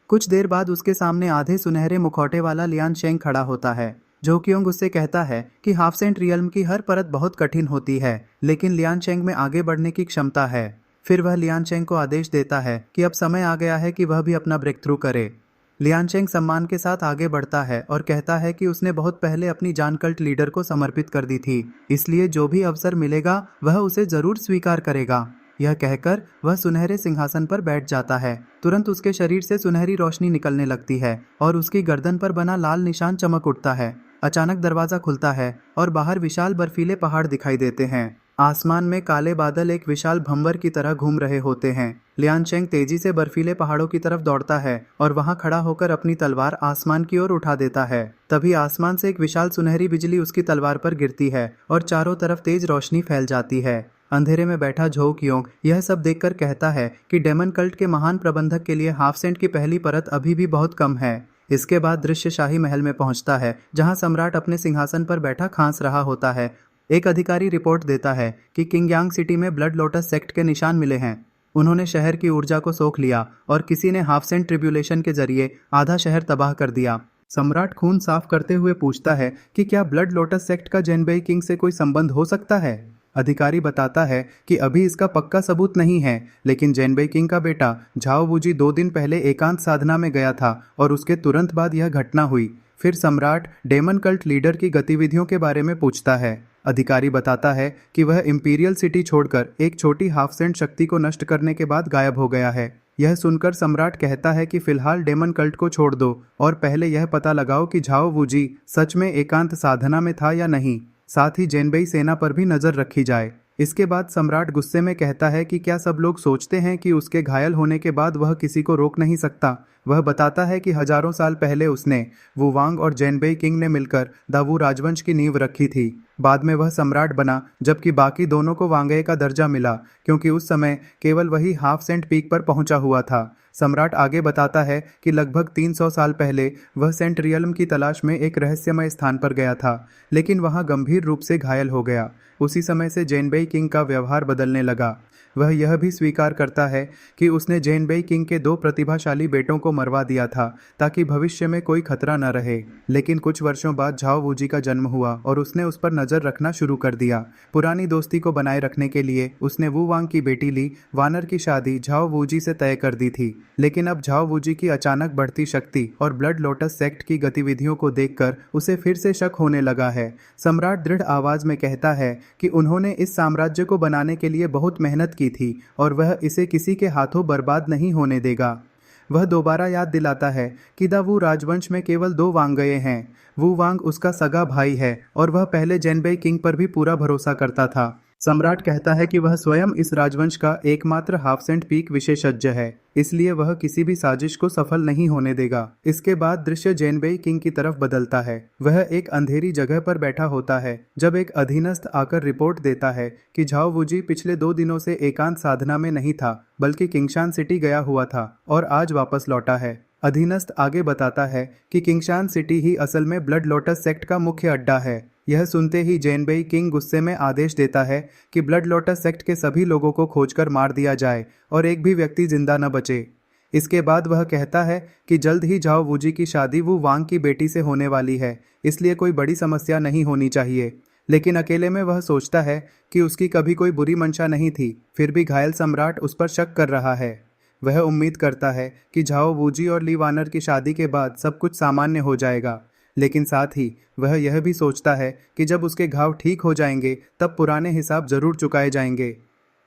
कुछ देर बाद उसके सामने आधे सुनहरे मुखौटे वाला लियान शेंग खड़ा होता है। जो क्योंग उससे कहता है कि हाफ सेंट रियल्म की हर परत बहुत कठिन होती है, लेकिन लियान शेंग में आगे बढ़ने की क्षमता है। फिर वह लियान शेंग को आदेश देता है कि अब समय आ गया है कि वह भी अपना ब्रेक थ्रू करे। लियान शेंग सम्मान के साथ आगे बढ़ता है और कहता है कि उसने बहुत पहले अपनी जान कल्ट लीडर को समर्पित कर दी थी, इसलिए जो भी अवसर मिलेगा वह उसे जरूर स्वीकार करेगा। यह कहकर वह सुनहरे सिंहासन पर बैठ जाता है। तुरंत उसके शरीर से सुनहरी रोशनी निकलने लगती है और उसकी गर्दन पर बना लाल निशान चमक उठता है। अचानक दरवाजा खुलता है और बाहर विशाल बर्फीले पहाड़ दिखाई देते हैं। आसमान में काले बादल एक विशाल भंवर की तरह घूम रहे होते हैं। लियान शेंग तेजी से बर्फीले पहाड़ों की तरफ दौड़ता है और वहां खड़ा होकर अपनी तलवार आसमान की ओर उठा देता है। तभी आसमान से एक विशाल सुनहरी बिजली उसकी तलवार पर गिरती है और चारों तरफ तेज रोशनी फैल जाती है। अंधेरे में बैठा झो क्योंग यह सब देखकर कहता है कि डेमन कल्ट के महान प्रबंधक के लिए हाफ सेंट की पहली परत अभी भी बहुत कम है। इसके बाद दृश्य शाही महल में पहुंचता है, जहां सम्राट अपने सिंहासन पर बैठा खांस रहा होता है। एक अधिकारी रिपोर्ट देता है कि किंगयांग सिटी में ब्लड लोटस सेक्ट के निशान मिले हैं। उन्होंने शहर की ऊर्जा को सोख लिया और किसी ने हाफ सेंट ट्रिब्यूलेशन के जरिए आधा शहर तबाह कर दिया। सम्राट खून साफ करते हुए पूछता है कि क्या ब्लड लोटस सेक्ट का जेनबेई किंग से कोई संबंध हो सकता है। अधिकारी बताता है कि अभी इसका पक्का सबूत नहीं है, लेकिन जेनबेई किंग का बेटा झाओ वूजी 2 दिन पहले एकांत साधना में गया था और उसके तुरंत बाद यह घटना हुई। फिर सम्राट डेमन कल्ट लीडर की गतिविधियों के बारे में पूछता है। अधिकारी बताता है कि वह इंपीरियल सिटी छोड़कर एक छोटी हाफ सेंट शक्ति को नष्ट करने के बाद गायब हो गया है। यह सुनकर सम्राट कहता है कि फिलहाल डेमन कल्ट को छोड़ दो और पहले यह पता लगाओ कि झाओ वूजी सच में एकांत साधना में था या नहीं। साथ ही जेनबेई सेना पर भी नजर रखी जाए। इसके बाद सम्राट गुस्से में कहता है कि क्या सब लोग सोचते हैं कि उसके घायल होने के बाद वह किसी को रोक नहीं सकता। वह बताता है कि हजारों साल पहले उसने, वू वांग और जेनबेई किंग ने मिलकर दावू राजवंश की नींव रखी थी। बाद में वह सम्राट बना, जबकि बाकी दोनों को वांगे का दर्जा मिला, क्योंकि उस समय केवल वही हाफ सेंट पीक पर पहुंचा हुआ था। सम्राट आगे बताता है कि लगभग 300 साल पहले वह सेंट रियल्म की तलाश में एक रहस्यमय स्थान पर गया था, लेकिन वहां गंभीर रूप से घायल हो गया। उसी समय से जेनबेई किंग का व्यवहार बदलने लगा। वह यह भी स्वीकार करता है कि उसने जेनबेई किंग के 2 प्रतिभाशाली बेटों को मरवा दिया था ताकि भविष्य में कोई खतरा न रहे। लेकिन कुछ वर्षों बाद झाओ वूजी का जन्म हुआ और उसने उस पर नजर रखना शुरू कर दिया। पुरानी दोस्ती को बनाए रखने के लिए उसने वू वांग की बेटी ली वानर की शादी झाओ वूजी से तय कर दी थी। लेकिन अब झाओ वूजी की अचानक बढ़ती शक्ति और ब्लड लोटस सेक्ट की गतिविधियों को देखकर उसे फिर से शक होने लगा है। सम्राट दृढ़ आवाज में कहता है कि उन्होंने इस साम्राज्य को बनाने के लिए बहुत मेहनत की थी और वह इसे किसी के हाथों बर्बाद नहीं होने देगा। वह दोबारा याद दिलाता है कि दावू राजवंश में केवल 2 वांगये हैं। वू वांग उसका सगा भाई है और वह पहले जेनबेई किंग पर भी पूरा भरोसा करता था। सम्राट कहता है कि वह स्वयं इस राजवंश का एकमात्र हाफ सेंट पीक विशेषज्ञ है, इसलिए वह किसी भी साजिश को सफल नहीं होने देगा। इसके बाद दृश्य जेनबेई किंग की तरफ बदलता है। वह एक अंधेरी जगह पर बैठा होता है जब एक अधीनस्थ आकर रिपोर्ट देता है कि झाओ वूजी पिछले 2 दिनों से एकांत साधना में नहीं था, बल्कि किंगशान सिटी गया हुआ था और आज वापस लौटा है। अधीनस्थ आगे बताता है कि किंगशान सिटी ही असल में ब्लड लोटस सेक्ट का मुख्य अड्डा है। यह सुनते ही जेनबेई किंग गुस्से में आदेश देता है कि ब्लड लोटस सेक्ट के सभी लोगों को खोजकर मार दिया जाए और एक भी व्यक्ति जिंदा न बचे। इसके बाद वह कहता है कि जल्द ही झाओ वूजी की शादी वू वांग की बेटी से होने वाली है, इसलिए कोई बड़ी समस्या नहीं होनी चाहिए। लेकिन अकेले में वह सोचता है कि उसकी कभी कोई बुरी मंशा नहीं थी, फिर भी घायल सम्राट उस पर शक कर रहा है। वह उम्मीद करता है कि झाओ वूजी और ली वानर की शादी के बाद सब कुछ सामान्य हो जाएगा, लेकिन साथ ही वह यह भी सोचता है कि जब उसके घाव ठीक हो जाएंगे तब पुराने हिसाब जरूर चुकाए जाएंगे।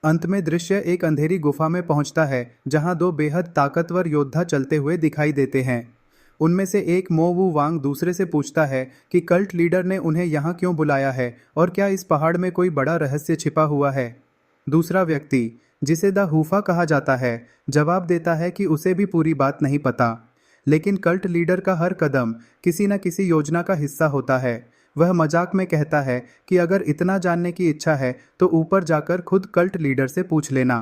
अंत में दृश्य एक अंधेरी गुफा में पहुंचता है जहां 2 बेहद ताकतवर योद्धा चलते हुए दिखाई देते हैं। उनमें से एक मो वू वांग दूसरे से पूछता है कि कल्ट लीडर ने उन्हें यहाँ क्यों बुलाया है और क्या इस पहाड़ में कोई बड़ा रहस्य छिपा हुआ है। दूसरा व्यक्ति, जिसे द हूफा कहा जाता है, जवाब देता है कि उसे भी पूरी बात नहीं पता, लेकिन कल्ट लीडर का हर कदम किसी न किसी योजना का हिस्सा होता है। वह मजाक में कहता है कि अगर इतना जानने की इच्छा है तो ऊपर जाकर खुद कल्ट लीडर से पूछ लेना।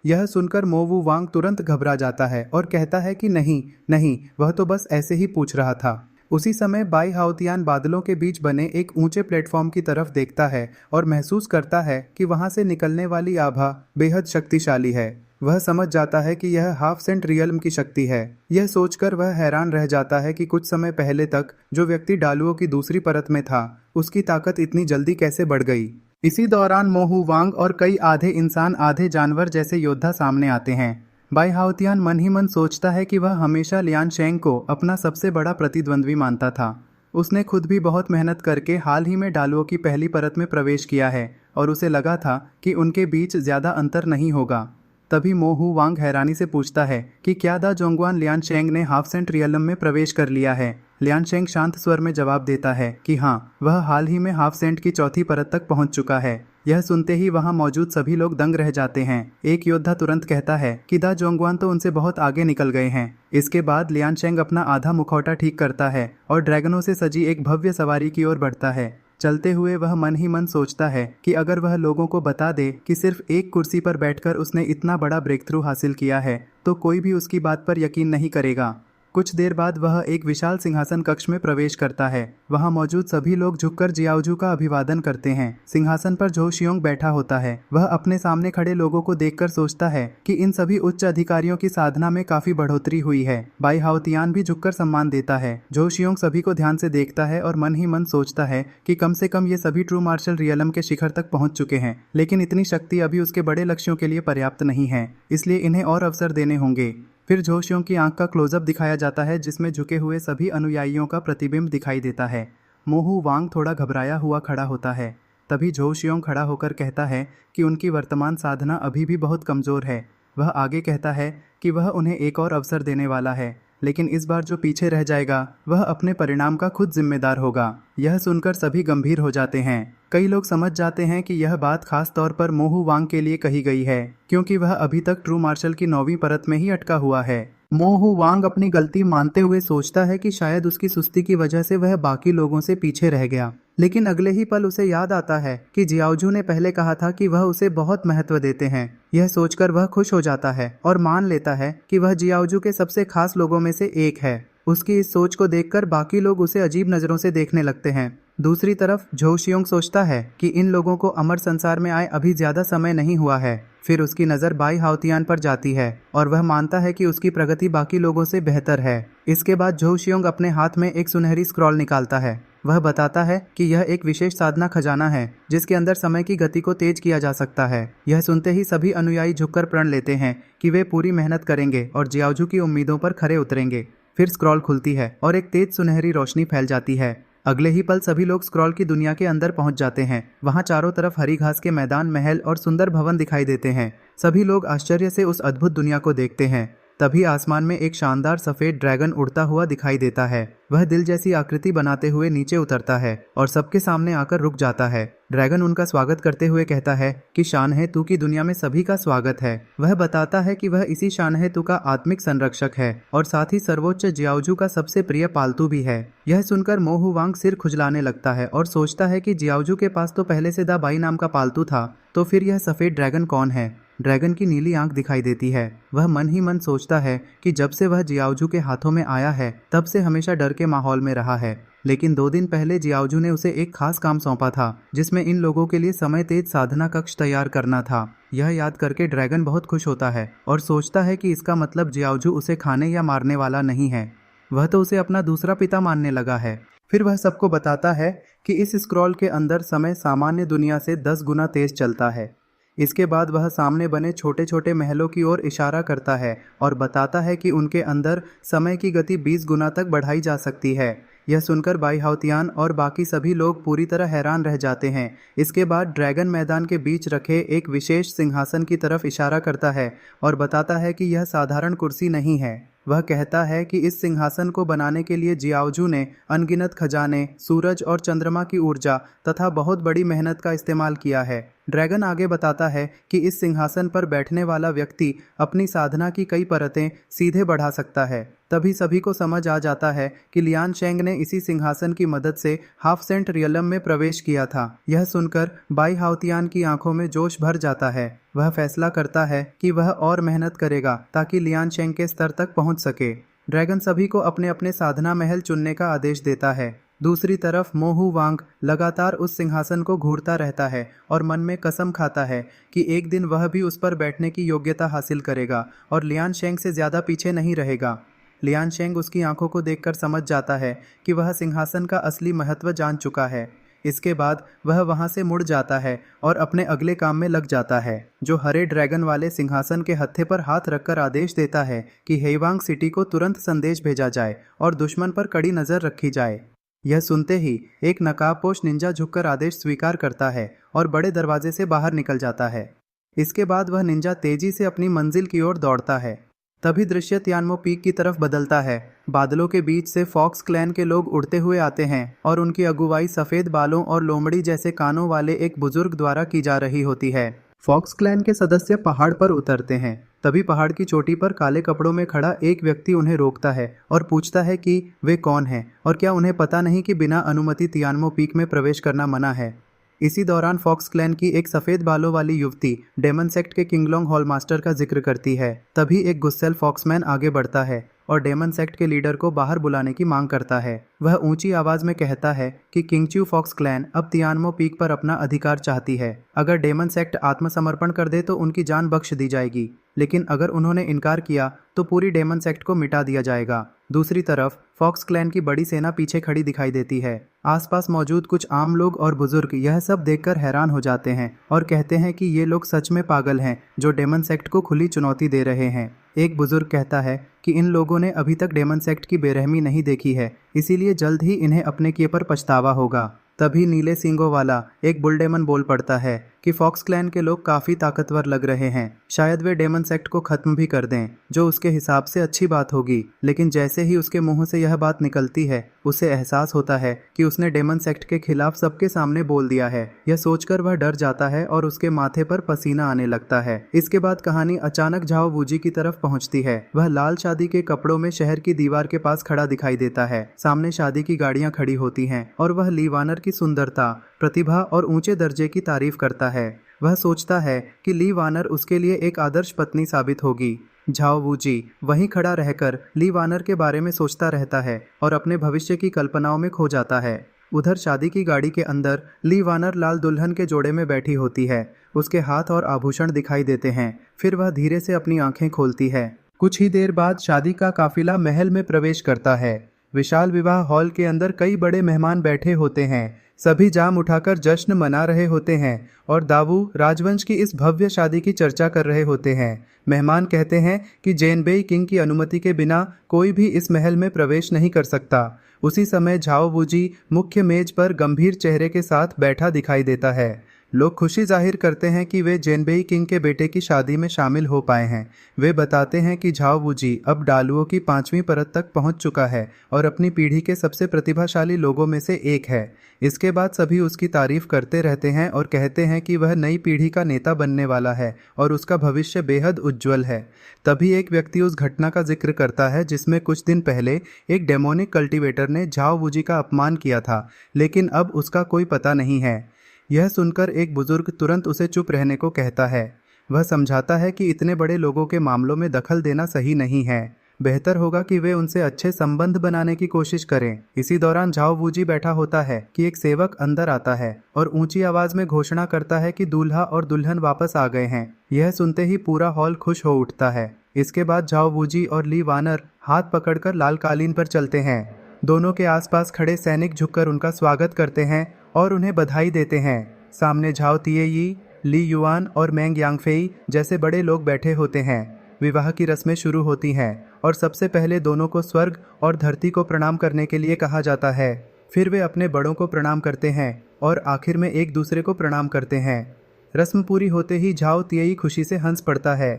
यह सुनकर मो वू वांग तुरंत घबरा जाता है और कहता है कि नहीं नहीं, वह तो बस ऐसे ही पूछ रहा था। उसी समय बाई हाउतियान बादलों के बीच बने एक ऊंचे प्लेटफॉर्म की तरफ देखता है और महसूस करता है कि वहां से निकलने वाली आभा बेहद शक्तिशाली है। वह समझ जाता है कि यह हाफ सेंट रियल्म की शक्ति है। यह सोचकर वह हैरान रह जाता है कि कुछ समय पहले तक जो व्यक्ति डालुओं की दूसरी परत में था, उसकी ताकत इतनी जल्दी कैसे बढ़ गई। इसी दौरान मोहू वांग और कई आधे इंसान आधे जानवर जैसे योद्धा सामने आते हैं। बाई हाउतियान मन ही मन सोचता है कि वह हमेशा लियान शेंग को अपना सबसे बड़ा प्रतिद्वंद्वी मानता था। उसने खुद भी बहुत मेहनत करके हाल ही में डालुओं की पहली परत में प्रवेश किया है और उसे लगा था कि उनके बीच ज़्यादा अंतर नहीं होगा। तभी मोहू वांग हैरानी से पूछता है कि क्या दा जोंगवान लियान शेंग ने हाफ सेंट रियलम में प्रवेश कर लिया है। लियान शेंग शांत स्वर में जवाब देता है कि हाँ, वह हाल ही में हाफ सेंट की चौथी परत तक पहुंच चुका है। यह सुनते ही वहां मौजूद सभी लोग दंग रह जाते हैं। एक योद्धा तुरंत कहता है कि दा जोंगवान तो उनसे बहुत आगे निकल गए हैं। इसके बाद लियान शेंग अपना आधा मुखौटा ठीक करता है और ड्रैगनों से सजी एक भव्य सवारी की ओर बढ़ता है। चलते हुए वह मन ही मन सोचता है कि अगर वह लोगों को बता दे कि सिर्फ एक कुर्सी पर बैठकर उसने इतना बड़ा ब्रेक थ्रू हासिल किया है, तो कोई भी उसकी बात पर यकीन नहीं करेगा। कुछ देर बाद वह एक विशाल सिंहासन कक्ष में प्रवेश करता है। वहां मौजूद सभी लोग झुककर जियाओजू का अभिवादन करते हैं। सिंहासन पर झो शियोंग बैठा होता है। वह अपने सामने खड़े लोगों को देखकर सोचता है कि इन सभी उच्च अधिकारियों की साधना में काफी बढ़ोतरी हुई है। बाई हाउतियान भी झुककर सम्मान देता है। झो शियोंग सभी को ध्यान से देखता है और मन ही मन सोचता है कि कम से कम ये सभी ट्रू मार्शल रियलम के शिखर तक पहुंच चुके हैं, लेकिन इतनी शक्ति अभी उसके बड़े लक्ष्यों के लिए पर्याप्त नहीं है, इसलिए इन्हें और अवसर देने होंगे। फिर झो शियोंग की आंख का क्लोजअप दिखाया जाता है जिसमें झुके हुए सभी अनुयायियों का प्रतिबिंब दिखाई देता है। मोहू वांग थोड़ा घबराया हुआ खड़ा होता है। तभी झो शियोंग खड़ा होकर कहता है कि उनकी वर्तमान साधना अभी भी बहुत कमज़ोर है। वह आगे कहता है कि वह उन्हें एक और अवसर देने वाला है, लेकिन इस बार जो पीछे रह जाएगा वह अपने परिणाम का खुद जिम्मेदार होगा। यह सुनकर सभी गंभीर हो जाते हैं। कई लोग समझ जाते हैं कि यह बात खास तौर पर मोहू वांग के लिए कही गई है, क्योंकि वह अभी तक ट्रू मार्शल की 9वीं परत में ही अटका हुआ है। मोहू वांग अपनी गलती मानते हुए सोचता है कि शायद उसकी सुस्ती की वजह से वह बाकी लोगों से पीछे रह गया, लेकिन अगले ही पल उसे याद आता है कि जियाओजू ने पहले कहा था कि वह उसे बहुत महत्व देते हैं। यह सोचकर वह खुश हो जाता है और मान लेता है कि वह जियाओजू के सबसे खास लोगों में से एक है। उसकी इस सोच को देखकर बाकी लोग उसे अजीब नज़रों से देखने लगते हैं। दूसरी तरफ झो शियोंग सोचता है कि इन लोगों को अमर संसार में आए अभी ज़्यादा समय नहीं हुआ है। फिर उसकी नज़र बाई हाउतियान पर जाती है और वह मानता है कि उसकी प्रगति बाकी लोगों से बेहतर है। इसके बाद झो शियोंग अपने हाथ में एक सुनहरी स्क्रॉल निकालता है। वह बताता है कि यह एक विशेष साधना खजाना है जिसके अंदर समय की गति को तेज किया जा सकता है। यह सुनते ही सभी अनुयायी झुककर प्रण लेते हैं कि वे पूरी मेहनत करेंगे और जियाओजू की उम्मीदों पर खरे उतरेंगे। फिर स्क्रॉल खुलती है और एक तेज सुनहरी रोशनी फैल जाती है। अगले ही पल सभी लोग स्क्रॉल की दुनिया के अंदर पहुंच जाते हैं। वहां चारों तरफ हरी घास के मैदान, महल और सुंदर भवन दिखाई देते हैं। सभी लोग आश्चर्य से उस अद्भुत दुनिया को देखते हैं। तभी आसमान में एक शानदार सफेद ड्रैगन उड़ता हुआ दिखाई देता है। वह दिल जैसी आकृति बनाते हुए नीचे उतरता है और सबके सामने आकर रुक जाता है। ड्रैगन उनका स्वागत करते हुए कहता है कि शानहे-तू की दुनिया में सभी का स्वागत है। वह बताता है कि वह इसी शानहे-तू का आत्मिक संरक्षक है और साथ ही सर्वोच्च जियाओजू का सबसे प्रिय पालतू भी है। यह सुनकर मोहू वांग सिर खुजलाने लगता है और सोचता है कि जियाओजू के पास तो पहले से दा बाई नाम का पालतू था, तो फिर यह सफेद ड्रैगन कौन है। ड्रैगन की नीली आंख दिखाई देती है। वह मन ही मन सोचता है कि जब से वह जियाओजू के हाथों में आया है तब से हमेशा डर के माहौल में रहा है, लेकिन 2 दिन पहले जियाओजू ने उसे एक खास काम सौंपा था जिसमें इन लोगों के लिए समय तेज साधना कक्ष तैयार करना था। यह याद करके ड्रैगन बहुत खुश होता है और सोचता है कि इसका मतलब जियाओजू उसे खाने या मारने वाला नहीं है, वह तो उसे अपना दूसरा पिता मानने लगा है। फिर वह सबको बताता है कि इस स्क्रॉल के अंदर समय सामान्य दुनिया से 10 गुना तेज चलता है। इसके बाद वह सामने बने छोटे छोटे महलों की ओर इशारा करता है और बताता है कि उनके अंदर समय की गति 20 गुना तक बढ़ाई जा सकती है। यह सुनकर बाई हाउतियान और बाकी सभी लोग पूरी तरह हैरान रह जाते हैं। इसके बाद ड्रैगन मैदान के बीच रखे एक विशेष सिंहासन की तरफ इशारा करता है और बताता है कि यह साधारण कुर्सी नहीं है। वह कहता है कि इस सिंहासन को बनाने के लिए जियाओजू ने अनगिनत खजाने, सूरज और चंद्रमा की ऊर्जा तथा बहुत बड़ी मेहनत का इस्तेमाल किया है। ड्रैगन आगे बताता है कि इस सिंहासन पर बैठने वाला व्यक्ति अपनी साधना की कई परतें सीधे बढ़ा सकता है। तभी सभी को समझ आ जाता है कि लियान शेंग ने इसी सिंहासन की मदद से हाफ सेंट रियलम में प्रवेश किया था। यह सुनकर बाई हाउतियान की आंखों में जोश भर जाता है। वह फैसला करता है कि वह और मेहनत करेगा ताकि लियान शेंग के स्तर तक पहुंच सके। ड्रैगन सभी को अपने अपने साधना महल चुनने का आदेश देता है। दूसरी तरफ मोहू वांग लगातार उस सिंहासन को घूरता रहता है और मन में कसम खाता है कि एक दिन वह भी उस पर बैठने की योग्यता हासिल करेगा और लियान शेंग से ज़्यादा पीछे नहीं रहेगा। लियान शेंग उसकी आंखों को देखकर समझ जाता है कि वह सिंहासन का असली महत्व जान चुका है। इसके बाद वह वहां से मुड़ जाता है और अपने अगले काम में लग जाता है, जो हरे ड्रैगन वाले सिंहासन के हत्थे पर हाथ रखकर आदेश देता है कि हेवांग सिटी को तुरंत संदेश भेजा जाए और दुश्मन पर कड़ी नज़र रखी जाए। यह सुनते ही एक नकाबपोश निंजा झुककर आदेश स्वीकार करता है और बड़े दरवाजे से बाहर निकल जाता है। इसके बाद वह निंजा तेजी से अपनी मंजिल की ओर दौड़ता है। तभी दृश्य तियानमो पीक की तरफ बदलता है। बादलों के बीच से फॉक्स क्लैन के लोग उड़ते हुए आते हैं और उनकी अगुवाई सफ़ेद बालों और लोमड़ी जैसे कानों वाले एक बुजुर्ग द्वारा की जा रही होती है। फॉक्स क्लैन के सदस्य पहाड़ पर उतरते हैं। तभी पहाड़ की चोटी पर काले कपड़ों में खड़ा एक व्यक्ति उन्हें रोकता है और पूछता है कि वे कौन हैं और क्या उन्हें पता नहीं कि बिना अनुमति तियानमो पीक में प्रवेश करना मना है। इसी दौरान फॉक्स क्लैन की एक सफ़ेद बालों वाली युवती डेमन सेक्ट के किंगलोंग हॉल मास्टर का जिक्र करती है। तभी एक गुस्सैल फॉक्समैन आगे बढ़ता है और डेमन सेक्ट के लीडर को बाहर बुलाने की मांग करता है। वह ऊंची आवाज़ में कहता है कि किंगच्यू फॉक्स क्लैन अब तियानमो पीक पर अपना अधिकार चाहती है। अगर डेमन सेक्ट आत्मसमर्पण कर दे तो उनकी जान बख्श दी जाएगी, लेकिन अगर उन्होंने इनकार किया तो पूरी डेमन सेक्ट को मिटा दिया जाएगा। दूसरी तरफ फॉक्स क्लैन की बड़ी सेना पीछे खड़ी दिखाई देती है। आसपास मौजूद कुछ आम लोग और बुजुर्ग यह सब देखकर हैरान हो जाते हैं और कहते हैं कि ये लोग सच में पागल हैं जो डेमन सेक्ट को खुली चुनौती दे रहे हैं। एक बुजुर्ग कहता है कि इन लोगों ने अभी तक डेमन सेक्ट की बेरहमी नहीं देखी है, इसीलिए जल्द ही इन्हें अपने किए पर पछतावा होगा। तभी नीले सींगों वाला एक बुलडेमन बोल पड़ता है कि फॉक्स क्लैन के लोग काफ़ी ताकतवर लग रहे हैं, शायद वे डेमन सेक्ट को ख़त्म भी कर दें, जो उसके हिसाब से अच्छी बात होगी। लेकिन जैसे ही उसके मुंह से यह बात निकलती है, उसे एहसास होता है कि उसने डेमन सेक्ट के खिलाफ सबके सामने बोल दिया है। यह सोचकर वह डर जाता है और उसके माथे पर पसीना आने लगता है। इसके बाद कहानी अचानक झाओ वूजी की तरफ पहुंचती है। वह लाल शादी के कपड़ों में शहर की दीवार के पास खड़ा दिखाई देता है। सामने शादी की गाड़ियां खड़ी होती हैं और वह ली वानर की सुंदरता, प्रतिभा और ऊंचे दर्जे की तारीफ करता है। वह सोचता है कि ली वानर उसके लिए एक आदर्श पत्नी साबित होगी। झाओ वूजी वहीं खड़ा रहकर ली वानर के बारे में सोचता रहता है और अपने भविष्य की कल्पनाओं में खो जाता है। उधर शादी की गाड़ी के अंदर ली वानर लाल दुल्हन के जोड़े में बैठी होती है। उसके हाथ और आभूषण दिखाई देते हैं। फिर वह धीरे से अपनी आंखें खोलती है। कुछ ही देर बाद शादी का काफिला महल में प्रवेश करता है। विशाल विवाह हॉल के अंदर कई बड़े मेहमान बैठे होते हैं। सभी जाम उठाकर जश्न मना रहे होते हैं और दावू राजवंश की इस भव्य शादी की चर्चा कर रहे होते हैं। मेहमान कहते हैं कि जेनबेई किंग की अनुमति के बिना कोई भी इस महल में प्रवेश नहीं कर सकता। उसी समय झाओ वूजी मुख्य मेज पर गंभीर चेहरे के साथ बैठा दिखाई देता है। लोग खुशी जाहिर करते हैं कि वे जेनबेई किंग के बेटे की शादी में शामिल हो पाए हैं। वे बताते हैं कि झाओ वूजी अब डालुओं की 5वीं परत तक पहुंच चुका है और अपनी पीढ़ी के सबसे प्रतिभाशाली लोगों में से एक है। इसके बाद सभी उसकी तारीफ करते रहते हैं और कहते हैं कि वह नई पीढ़ी का नेता बनने वाला है और उसका भविष्य बेहद उज्जवल है। तभी एक व्यक्ति उस घटना का जिक्र करता है जिसमें कुछ दिन पहले एक डेमोनिक कल्टीवेटर ने झाओ वूजी का अपमान किया था, लेकिन अब उसका कोई पता नहीं है। यह सुनकर एक बुजुर्ग तुरंत उसे चुप रहने को कहता है। वह समझाता है कि इतने बड़े लोगों के मामलों में दखल देना सही नहीं है। बेहतर होगा कि वे उनसे अच्छे संबंध बनाने की कोशिश करें। इसी दौरान झाओ वूजी बैठा होता है कि एक सेवक अंदर आता है और ऊंची आवाज में घोषणा करता है कि दूल्हा और दुल्हन वापस आ गए हैं। यह सुनते ही पूरा हॉल खुश हो उठता है। इसके बाद झाओ वूजी और ली वानर हाथ पकड़कर लाल कालीन पर चलते हैं। दोनों के आसपास खड़े सैनिक झुककर उनका स्वागत करते हैं और उन्हें बधाई देते हैं। सामने झाओ तिएयी, ली युआन और मैंग यांगफेई जैसे बड़े लोग बैठे होते हैं। विवाह की रस्में शुरू होती हैं और सबसे पहले दोनों को स्वर्ग और धरती को प्रणाम करने के लिए कहा जाता है। फिर वे अपने बड़ों को प्रणाम करते हैं और आखिर में एक दूसरे को प्रणाम करते हैं। रस्म पूरी होते ही झाओ तिएयी खुशी से हंस पड़ता है।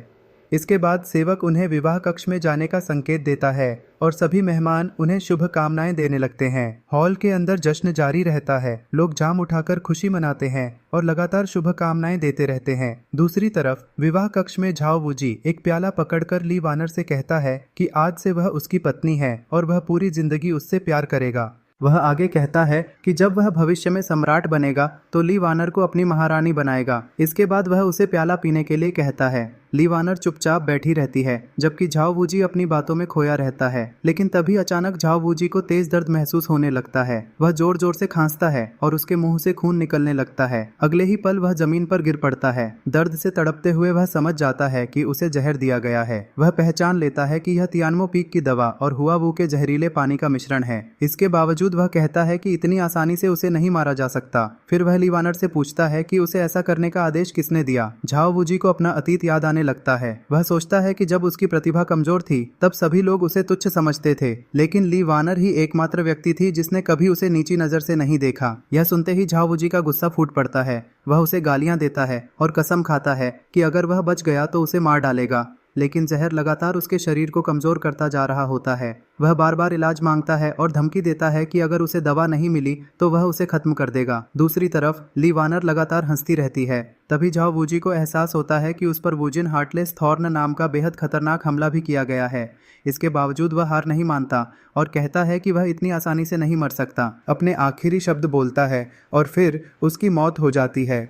इसके बाद सेवक उन्हें विवाह कक्ष में जाने का संकेत देता है और सभी मेहमान उन्हें शुभकामनाएं देने लगते हैं। हॉल के अंदर जश्न जारी रहता है। लोग जाम उठाकर खुशी मनाते हैं और लगातार शुभकामनाएं देते रहते हैं। दूसरी तरफ विवाह कक्ष में झाओ वूजी एक प्याला पकड़कर ली वानर से कहता है कि आज से वह उसकी पत्नी है और वह पूरी जिंदगी उससे प्यार करेगा। वह आगे कहता है कि जब वह भविष्य में सम्राट बनेगा तो ली वानर को अपनी महारानी बनाएगा। इसके बाद वह उसे प्याला पीने के लिए कहता है। ली वानर चुपचाप बैठी रहती है जबकि झाओ वूजी अपनी बातों में खोया रहता है। लेकिन तभी अचानक झाओ वूजी को तेज दर्द महसूस होने लगता है। वह जोर जोर से खांसता है और उसके मुंह से खून निकलने लगता है। अगले ही पल वह जमीन पर गिर पड़ता है। दर्द से तड़पते हुए वह समझ जाता है कि उसे जहर दिया गया है। वह पहचान लेता है कि यह तियानमो पीक की दवा और हुआ वू के जहरीले पानी का मिश्रण है। इसके बावजूद वह कहता है कि इतनी आसानी से उसे नहीं मारा जा सकता। फिर वह ली वानर से पूछता है कि उसे ऐसा करने का आदेश किसने दिया। झाओ वूजी को अपना अतीत याद आने लगता है। वह सोचता है कि जब उसकी प्रतिभा कमजोर थी तब सभी लोग उसे तुच्छ समझते थे, लेकिन ली वानर ही एकमात्र व्यक्ति थी जिसने कभी उसे नीची नजर से नहीं देखा। यह सुनते ही झाओ वूजी का गुस्सा फूट पड़ता है। वह उसे गालियां देता है और कसम खाता है कि अगर वह बच गया तो उसे मार डालेगा। लेकिन जहर लगातार उसके शरीर को कमजोर करता जा रहा होता है। वह बार बार इलाज मांगता है और धमकी देता है कि अगर उसे दवा नहीं मिली तो वह उसे खत्म कर देगा। दूसरी तरफ ली वानर लगातार हंसती रहती है। तभी झाओ वूजी को एहसास होता है कि उस पर वूजिन हार्टलेस थॉर्न नाम का बेहद खतरनाक हमला भी किया गया है। इसके बावजूद वह हार नहीं मानता और कहता है कि वह इतनी आसानी से नहीं मर सकता। अपने आखिरी शब्द बोलता है और फिर उसकी मौत हो जाती है।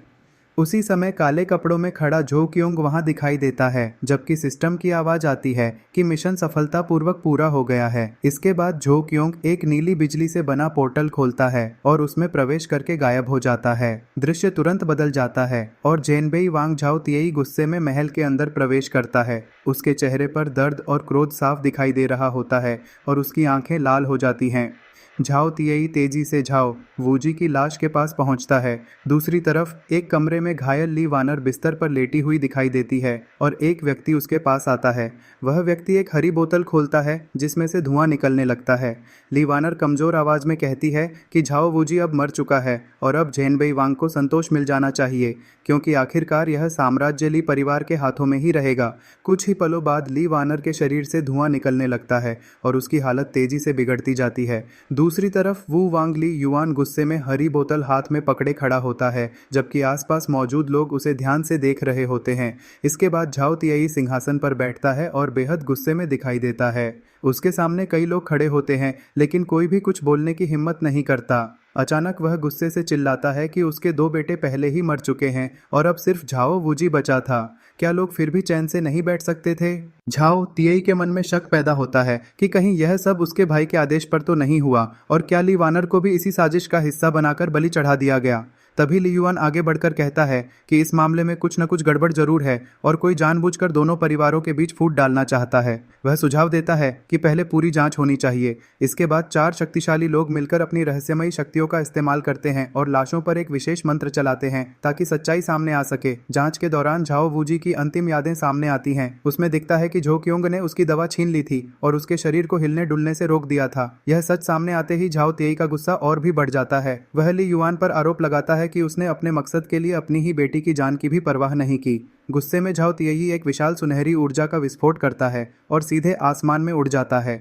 उसी समय काले कपड़ों में खड़ा झो क्योंग वहां दिखाई देता है, जबकि सिस्टम की आवाज आती है कि मिशन सफलतापूर्वक पूरा हो गया है। इसके बाद झो क्योंग एक नीली बिजली से बना पोर्टल खोलता है और उसमें प्रवेश करके गायब हो जाता है। दृश्य तुरंत बदल जाता है और जेनबेई वांग झाओ तिएई गुस्से में महल के अंदर प्रवेश करता है। उसके चेहरे पर दर्द और क्रोध साफ दिखाई दे रहा होता है और उसकी आंखें लाल हो जाती हैं। झाओ तिएई तेजी से झाओ वूजी की लाश के पास पहुंचता है। दूसरी तरफ एक कमरे में घायल ली वानर बिस्तर पर लेटी हुई दिखाई देती है और एक व्यक्ति उसके पास आता है। वह व्यक्ति एक हरी बोतल खोलता है जिसमें से धुआं निकलने लगता है। ली वानर कमजोर आवाज में कहती है कि झाओ वूजी अब मर चुका है और अब जेनबेई वांग को संतोष मिल जाना चाहिए, क्योंकि आखिरकार यह साम्राज्य ली परिवार के हाथों में ही रहेगा। कुछ ही पलों बाद ली वानर के शरीर से धुआं निकलने लगता है और उसकी हालत तेजी से बिगड़ती जाती है। दूसरी तरफ वू वांग ली युआन गुस्से में हरी बोतल हाथ में पकड़े खड़ा होता है, जबकि आसपास मौजूद लोग उसे ध्यान से देख रहे होते हैं। इसके बाद झाओ तिएई सिंहासन पर बैठता है और बेहद गुस्से में दिखाई देता है। उसके सामने कई लोग खड़े होते हैं, लेकिन कोई भी कुछ बोलने की हिम्मत नहीं करता। अचानक वह गुस्से से चिल्लाता है कि उसके 2 बेटे पहले ही मर चुके हैं और अब सिर्फ झाओ वूजी बचा था। क्या लोग फिर भी चैन से नहीं बैठ सकते थे? झाओ तिएई के मन में शक पैदा होता है कि कहीं यह सब उसके भाई के आदेश पर तो नहीं हुआ और क्या ली वानर को भी इसी साजिश का हिस्सा बनाकर बलि चढ़ा दिया गया। तभी ली युआन आगे बढ़कर कहता है कि इस मामले में कुछ न कुछ गड़बड़ जरूर है और कोई जानबूझकर दोनों परिवारों के बीच फूट डालना चाहता है। वह सुझाव देता है कि पहले पूरी जांच होनी चाहिए। इसके बाद 4 शक्तिशाली लोग मिलकर अपनी रहस्यमयी शक्तियों का इस्तेमाल करते हैं और लाशों पर एक विशेष मंत्र चलाते हैं ताकि सच्चाई सामने आ सके। जांच के दौरान झाओ वूजी की अंतिम यादें सामने आती हैं। उसमें दिखता है कि झो क्योंग ने उसकी दवा छीन ली थी और उसके शरीर को हिलने डुलने से रोक दिया था। यह सच सामने आते ही झाओ तिएई का गुस्सा और भी बढ़ जाता है। वह ली युआन पर आरोप लगाता है कि उसने अपने मकसद के लिए अपनी ही बेटी की जान की भी परवाह नहीं की। गुस्से में झाओ तिएई एक विशाल सुनहरी ऊर्जा का विस्फोट करता है और सीधे आसमान में उड़ जाता है।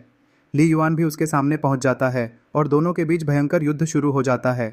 ली युआन भी उसके सामने पहुंच जाता है और दोनों के बीच भयंकर युद्ध शुरू हो जाता है।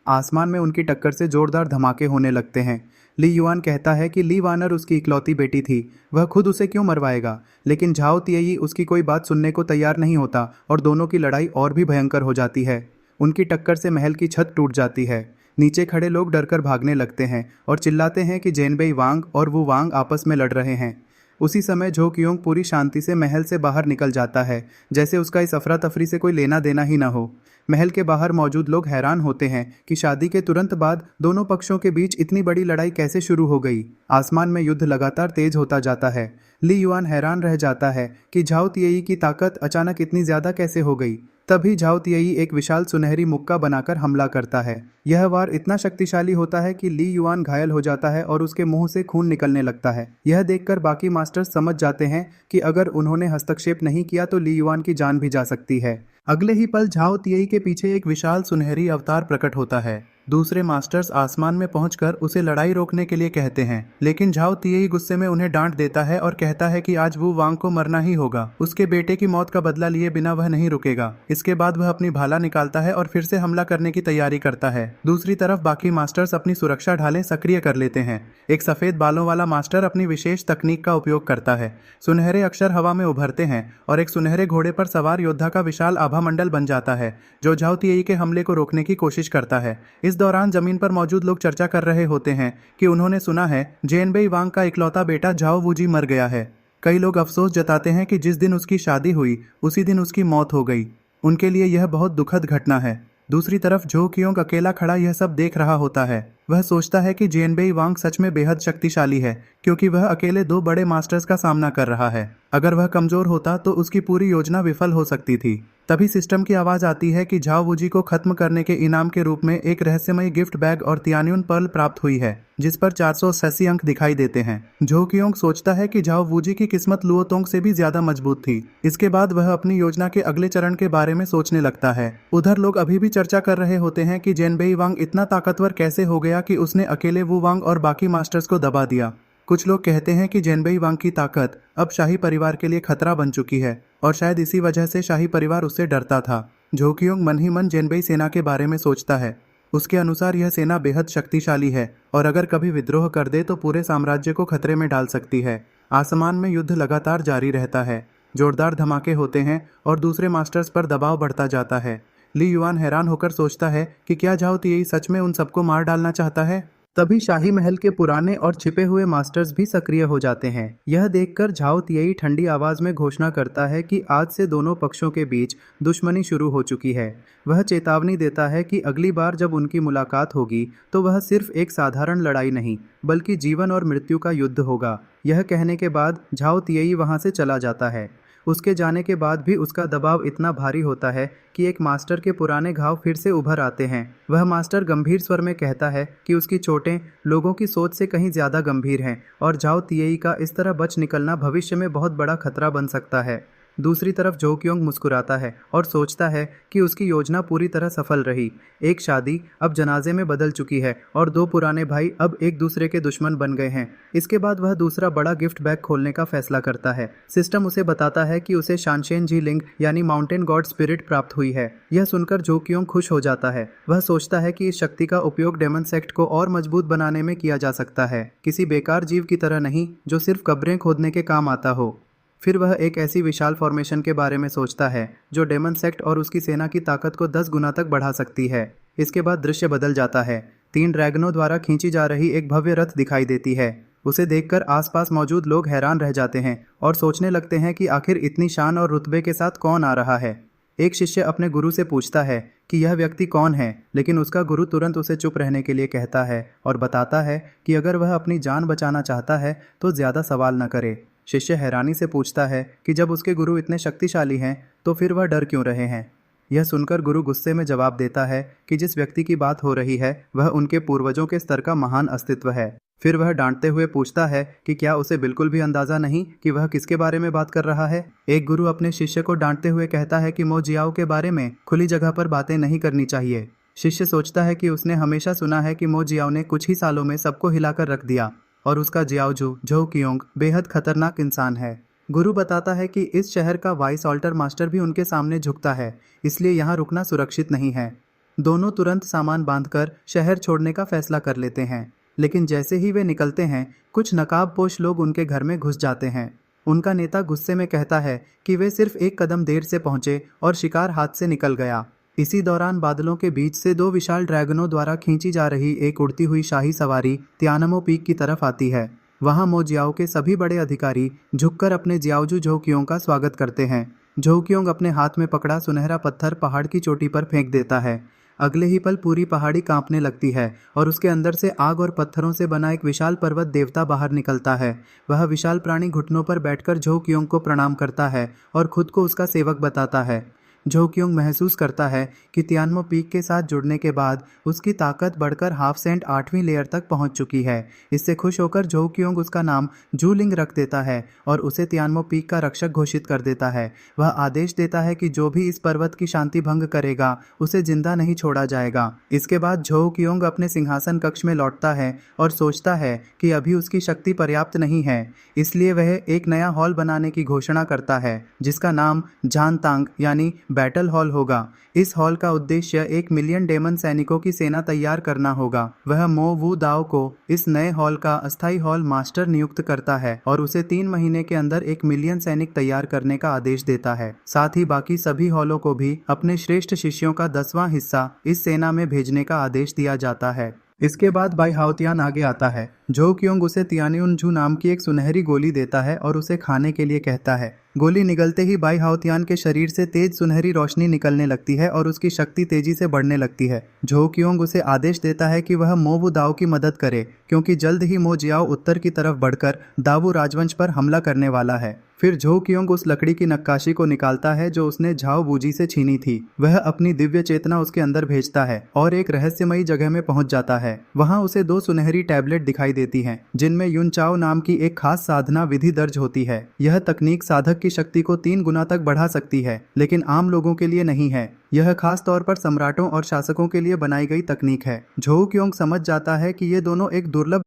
आसमान में उनकी टक्कर से जोरदार धमाके होने लगते हैं। ली युआन कहता है कि ली वानर उसकी इकलौती बेटी थी, वह खुद उसे क्यों मरवाएगा। लेकिन झाओ तिएई उसकी कोई बात सुनने को तैयार नहीं होता और दोनों की लड़ाई और भी भयंकर हो जाती है। उनकी टक्कर से महल की छत टूट जाती है। नीचे खड़े लोग डरकर भागने लगते हैं और चिल्लाते हैं कि जेनबेई वांग और वू वांग आपस में लड़ रहे हैं। उसी समय झो क्योंग पूरी शांति से महल से बाहर निकल जाता है, जैसे उसका इस अफरा तफरी से कोई लेना देना ही न हो। महल के बाहर मौजूद लोग हैरान होते हैं कि शादी के तुरंत बाद दोनों पक्षों के बीच इतनी बड़ी लड़ाई कैसे शुरू हो गई। आसमान में युद्ध लगातार तेज होता जाता है। ली युआन हैरान रह जाता है कि झाओ तिएई की ताकत अचानक इतनी ज्यादा कैसे हो गई। तभी झाओ तिएई एक विशाल सुनहरी मुक्का बनाकर हमला करता है। यह वार इतना शक्तिशाली होता है कि ली युआन घायल हो जाता है और उसके मुंह से खून निकलने लगता है। यह देखकर बाकी मास्टर्स समझ जाते हैं कि अगर उन्होंने हस्तक्षेप नहीं किया तो ली युआन की जान भी जा सकती है। अगले ही पल झाओ तिएई के पीछे एक विशाल सुनहरी अवतार प्रकट होता है। दूसरे मास्टर्स आसमान में पहुंचकर उसे लड़ाई रोकने के लिए कहते हैं, लेकिन झाओ तिएई गुस्से में उन्हें डांट देता है और कहता है कि आज वू वांग को मरना ही होगा। उसके बेटे की मौत का बदला लिए बिना वह नहीं रुकेगा। इसके बाद वह अपनी भाला निकालता है और फिर से हमला करने की तैयारी करता है। दूसरी तरफ बाकी मास्टर्स अपनी सुरक्षा ढालें सक्रिय कर लेते हैं। एक सफेद बालों वाला मास्टर अपनी विशेष तकनीक का उपयोग करता है। सुनहरे अक्षर हवा में उभरते हैं और एक सुनहरे घोड़े पर सवार योद्धा का विशाल आभा मंडल बन जाता है, जो झाओ तिएई के हमले को रोकने की कोशिश करता है। इस दौरान जमीन पर मौजूद लोग चर्चा कर रहे होते हैं कि उन्होंने सुना है जेनबेई वांग का इकलौता बेटा झाओ वूजी मर गया है। कई लोग अफसोस जताते हैं कि जिस दिन उसकी शादी हुई उसी दिन उसकी मौत हो गई। उनके लिए यह बहुत दुखद घटना है। दूसरी तरफ जो क्योंग अकेला खड़ा यह सब देख रहा होता है। वह सोचता है कि जेनबेई वांग सच में बेहद शक्तिशाली है, क्योंकि वह अकेले 2 बड़े मास्टर्स का सामना कर रहा है। अगर वह कमजोर होता तो उसकी पूरी योजना विफल हो सकती थी। तभी सिस्टम की आवाज आती है कि झाओ वूजी को खत्म करने के इनाम के रूप में एक रहस्यमयी गिफ्ट बैग और तियान्युन पर्ल प्राप्त हुई है, जिस पर 480 अंक दिखाई देते हैं। जो क्योंग सोचता है कि झाओ वूजी की किस्मत लुओतोंग से भी ज्यादा मजबूत थी। इसके बाद वह अपनी योजना के अगले चरण के बारे में सोचने लगता है। उधर लोग अभी भी चर्चा कर रहे होते हैं कि जेनबेई वांग इतना ताकतवर कैसे हो गया कि उसने अकेले वू वांग और बाकी मास्टर्स को दबा दिया। कुछ लोग कहते हैं कि जेनबेई वांग की ताकत अब शाही परिवार के लिए खतरा बन चुकी है और शायद इसी वजह से शाही परिवार उससे डरता था। जो क्योंग मन ही मन जेनबेई सेना के बारे में सोचता है। उसके अनुसार यह सेना बेहद शक्तिशाली है और अगर कभी विद्रोह कर दे तो पूरे साम्राज्य को खतरे में डाल सकती है। आसमान में युद्ध लगातार जारी रहता है, जोरदार धमाके होते हैं और दूसरे मास्टर्स पर दबाव बढ़ता जाता है। ली युआन हैरान होकर सोचता है कि क्या झाओ तिएई सच में उन सबको मार डालना चाहता है। तभी शाही महल के पुराने और छिपे हुए मास्टर्स भी सक्रिय हो जाते हैं। यह देखकर झाओ तिएई ठंडी आवाज में घोषणा करता है कि आज से दोनों पक्षों के बीच दुश्मनी शुरू हो चुकी है। वह चेतावनी देता है कि अगली बार जब उनकी मुलाकात होगी तो वह सिर्फ एक साधारण लड़ाई नहीं बल्कि जीवन और मृत्यु का युद्ध होगा। यह कहने के बाद झाओ तिएई वहां से चला जाता है। उसके जाने के बाद भी उसका दबाव इतना भारी होता है कि एक मास्टर के पुराने घाव फिर से उभर आते हैं। वह मास्टर गंभीर स्वर में कहता है कि उसकी चोटें लोगों की सोच से कहीं ज़्यादा गंभीर हैं और झाओ तिएई का इस तरह बच निकलना भविष्य में बहुत बड़ा खतरा बन सकता है। दूसरी तरफ जो क्योंग मुस्कुराता है और सोचता है कि उसकी योजना पूरी तरह सफल रही। एक शादी अब जनाजे में बदल चुकी है और 2 पुराने भाई अब एक दूसरे के दुश्मन बन गए हैं। इसके बाद वह दूसरा बड़ा गिफ्ट बैग खोलने का फैसला करता है। सिस्टम उसे बताता है कि उसे शानशेन जी लिंग यानी माउंटेन गॉड स्पिरिट प्राप्त हुई है। यह सुनकर जो क्योंग खुश हो जाता है। वह सोचता है कि इस शक्ति का उपयोग डेमन सेक्ट को और मजबूत बनाने में किया जा सकता है, किसी बेकार जीव की तरह नहीं जो सिर्फ कब्रें खोदने के काम आता हो। फिर वह एक ऐसी विशाल फॉर्मेशन के बारे में सोचता है जो डेमन सेक्ट और उसकी सेना की ताकत को 10 गुना तक बढ़ा सकती है। इसके बाद दृश्य बदल जाता है। 3 ड्रैगनों द्वारा खींची जा रही एक भव्य रथ दिखाई देती है। उसे देखकर आसपास मौजूद लोग हैरान रह जाते हैं और सोचने लगते हैं कि आखिर इतनी शान और रुतबे के साथ कौन आ रहा है। एक शिष्य अपने गुरु से पूछता है कि यह व्यक्ति कौन है, लेकिन उसका गुरु तुरंत उसे चुप रहने के लिए कहता है और बताता है कि अगर वह अपनी जान बचाना चाहता है तो ज़्यादा सवाल न करे। शिष्य हैरानी से पूछता है कि जब उसके गुरु इतने शक्तिशाली हैं तो फिर वह डर क्यों रहे हैं। यह सुनकर गुरु गुस्से में जवाब देता है कि जिस व्यक्ति की बात हो रही है वह उनके पूर्वजों के स्तर का महान अस्तित्व है। फिर वह डांटते हुए पूछता है कि क्या उसे बिल्कुल भी अंदाजा नहीं कि वह किसके बारे में बात कर रहा है। एक गुरु अपने शिष्य को डांटते हुए कहता है कि मो जियाओ के बारे में खुली जगह पर बातें नहीं करनी चाहिए। शिष्य सोचता है कि उसने हमेशा सुना है कि मो जियाओ ने कुछ ही सालों में सबको हिलाकर रख दिया और उसका जियाओजू जो क्योंग बेहद खतरनाक इंसान है। गुरु बताता है कि इस शहर का वाइस ऑल्टर मास्टर भी उनके सामने झुकता है, इसलिए यहाँ रुकना सुरक्षित नहीं है। दोनों तुरंत सामान बांधकर शहर छोड़ने का फैसला कर लेते हैं, लेकिन जैसे ही वे निकलते हैं कुछ नकाबपोश लोग उनके घर में घुस जाते हैं। उनका नेता गुस्से में कहता है कि वे सिर्फ एक कदम देर से पहुंचे और शिकार हाथ से निकल गया। इसी दौरान बादलों के बीच से 2 विशाल ड्रैगनों द्वारा खींची जा रही एक उड़ती हुई शाही सवारी तियानमो पीक की तरफ आती है। वहां मो जियाओ के सभी बड़े अधिकारी झुककर अपने जियाओजू झोक्योंग का स्वागत करते हैं। झोक्योंग अपने हाथ में पकड़ा सुनहरा पत्थर पहाड़ की चोटी पर फेंक देता है। अगले ही पल पूरी पहाड़ी कांपने लगती है और उसके अंदर से आग और पत्थरों से बना एक विशाल पर्वत देवता बाहर निकलता है। वह विशाल प्राणी घुटनों पर बैठकर झोक्योंग को प्रणाम करता है और खुद को उसका सेवक बताता है। जो क्योंग महसूस करता है कि तियानमो पीक के साथ जुड़ने के बाद उसकी ताकत बढ़कर हाफ सेंट 8वीं लेयर तक पहुंच चुकी है। इससे खुश होकर जो क्योंग उसका नाम जूलिंग रख देता है और उसे तियानमो पीक का रक्षक घोषित कर देता है। वह आदेश देता है कि जो भी इस पर्वत की शांति भंग करेगा उसे जिंदा नहीं छोड़ा जाएगा। इसके बाद जो क्योंग अपने सिंहासन कक्ष में लौटता है और सोचता है कि अभी उसकी शक्ति पर्याप्त नहीं है, इसलिए वह एक नया हॉल बनाने की घोषणा करता है जिसका नाम जानतांग यानी बैटल हॉल होगा। इस हॉल का उद्देश्य 1 मिलियन डेमन सैनिकों की सेना तैयार करना होगा। वह मो वू दाओ को इस नए हॉल का अस्थायी हॉल मास्टर नियुक्त करता है और उसे 3 महीने के अंदर 1 मिलियन सैनिक तैयार करने का आदेश देता है। साथ ही बाकी सभी हॉलों को भी अपने श्रेष्ठ शिष्यों का 10वां हिस्सा इस सेना में भेजने का आदेश दिया जाता है। इसके बाद बाई हाओतियान आगे आता है। जो क्योंग उसे तियान्युनझू नाम की एक सुनहरी गोली देता है और उसे खाने के लिए कहता है। गोली निगलते ही बाई हाओतियान के शरीर से तेज सुनहरी रोशनी निकलने लगती है और उसकी शक्ति तेजी से बढ़ने लगती है। जो क्योंग उसे आदेश देता है कि वह मो वू दाओ की मदद करे, क्योंकि जल्द ही मो जियाओ उत्तर की तरफ बढ़कर दावू राजवंश पर हमला करने वाला है। फिर झो क्योंग उस लकड़ी की नक्काशी को निकालता है जो उसने झाओ वूजी से छीनी थी। वह अपनी दिव्य चेतना उसके अंदर भेजता है और एक रहस्यमयी जगह में पहुंच जाता है। वहां उसे 2 सुनहरी टैबलेट दिखाई देती हैं, जिनमें युनचाओ नाम की एक खास साधना विधि दर्ज होती है। यह तकनीक साधक की शक्ति को 3 गुना तक बढ़ा सकती है, लेकिन आम लोगों के लिए नहीं है। यह खास तौर पर सम्राटों और शासकों के लिए बनाई गई तकनीक है। झो क्योंग समझ जाता है कि ये दोनों एक दुर्लभ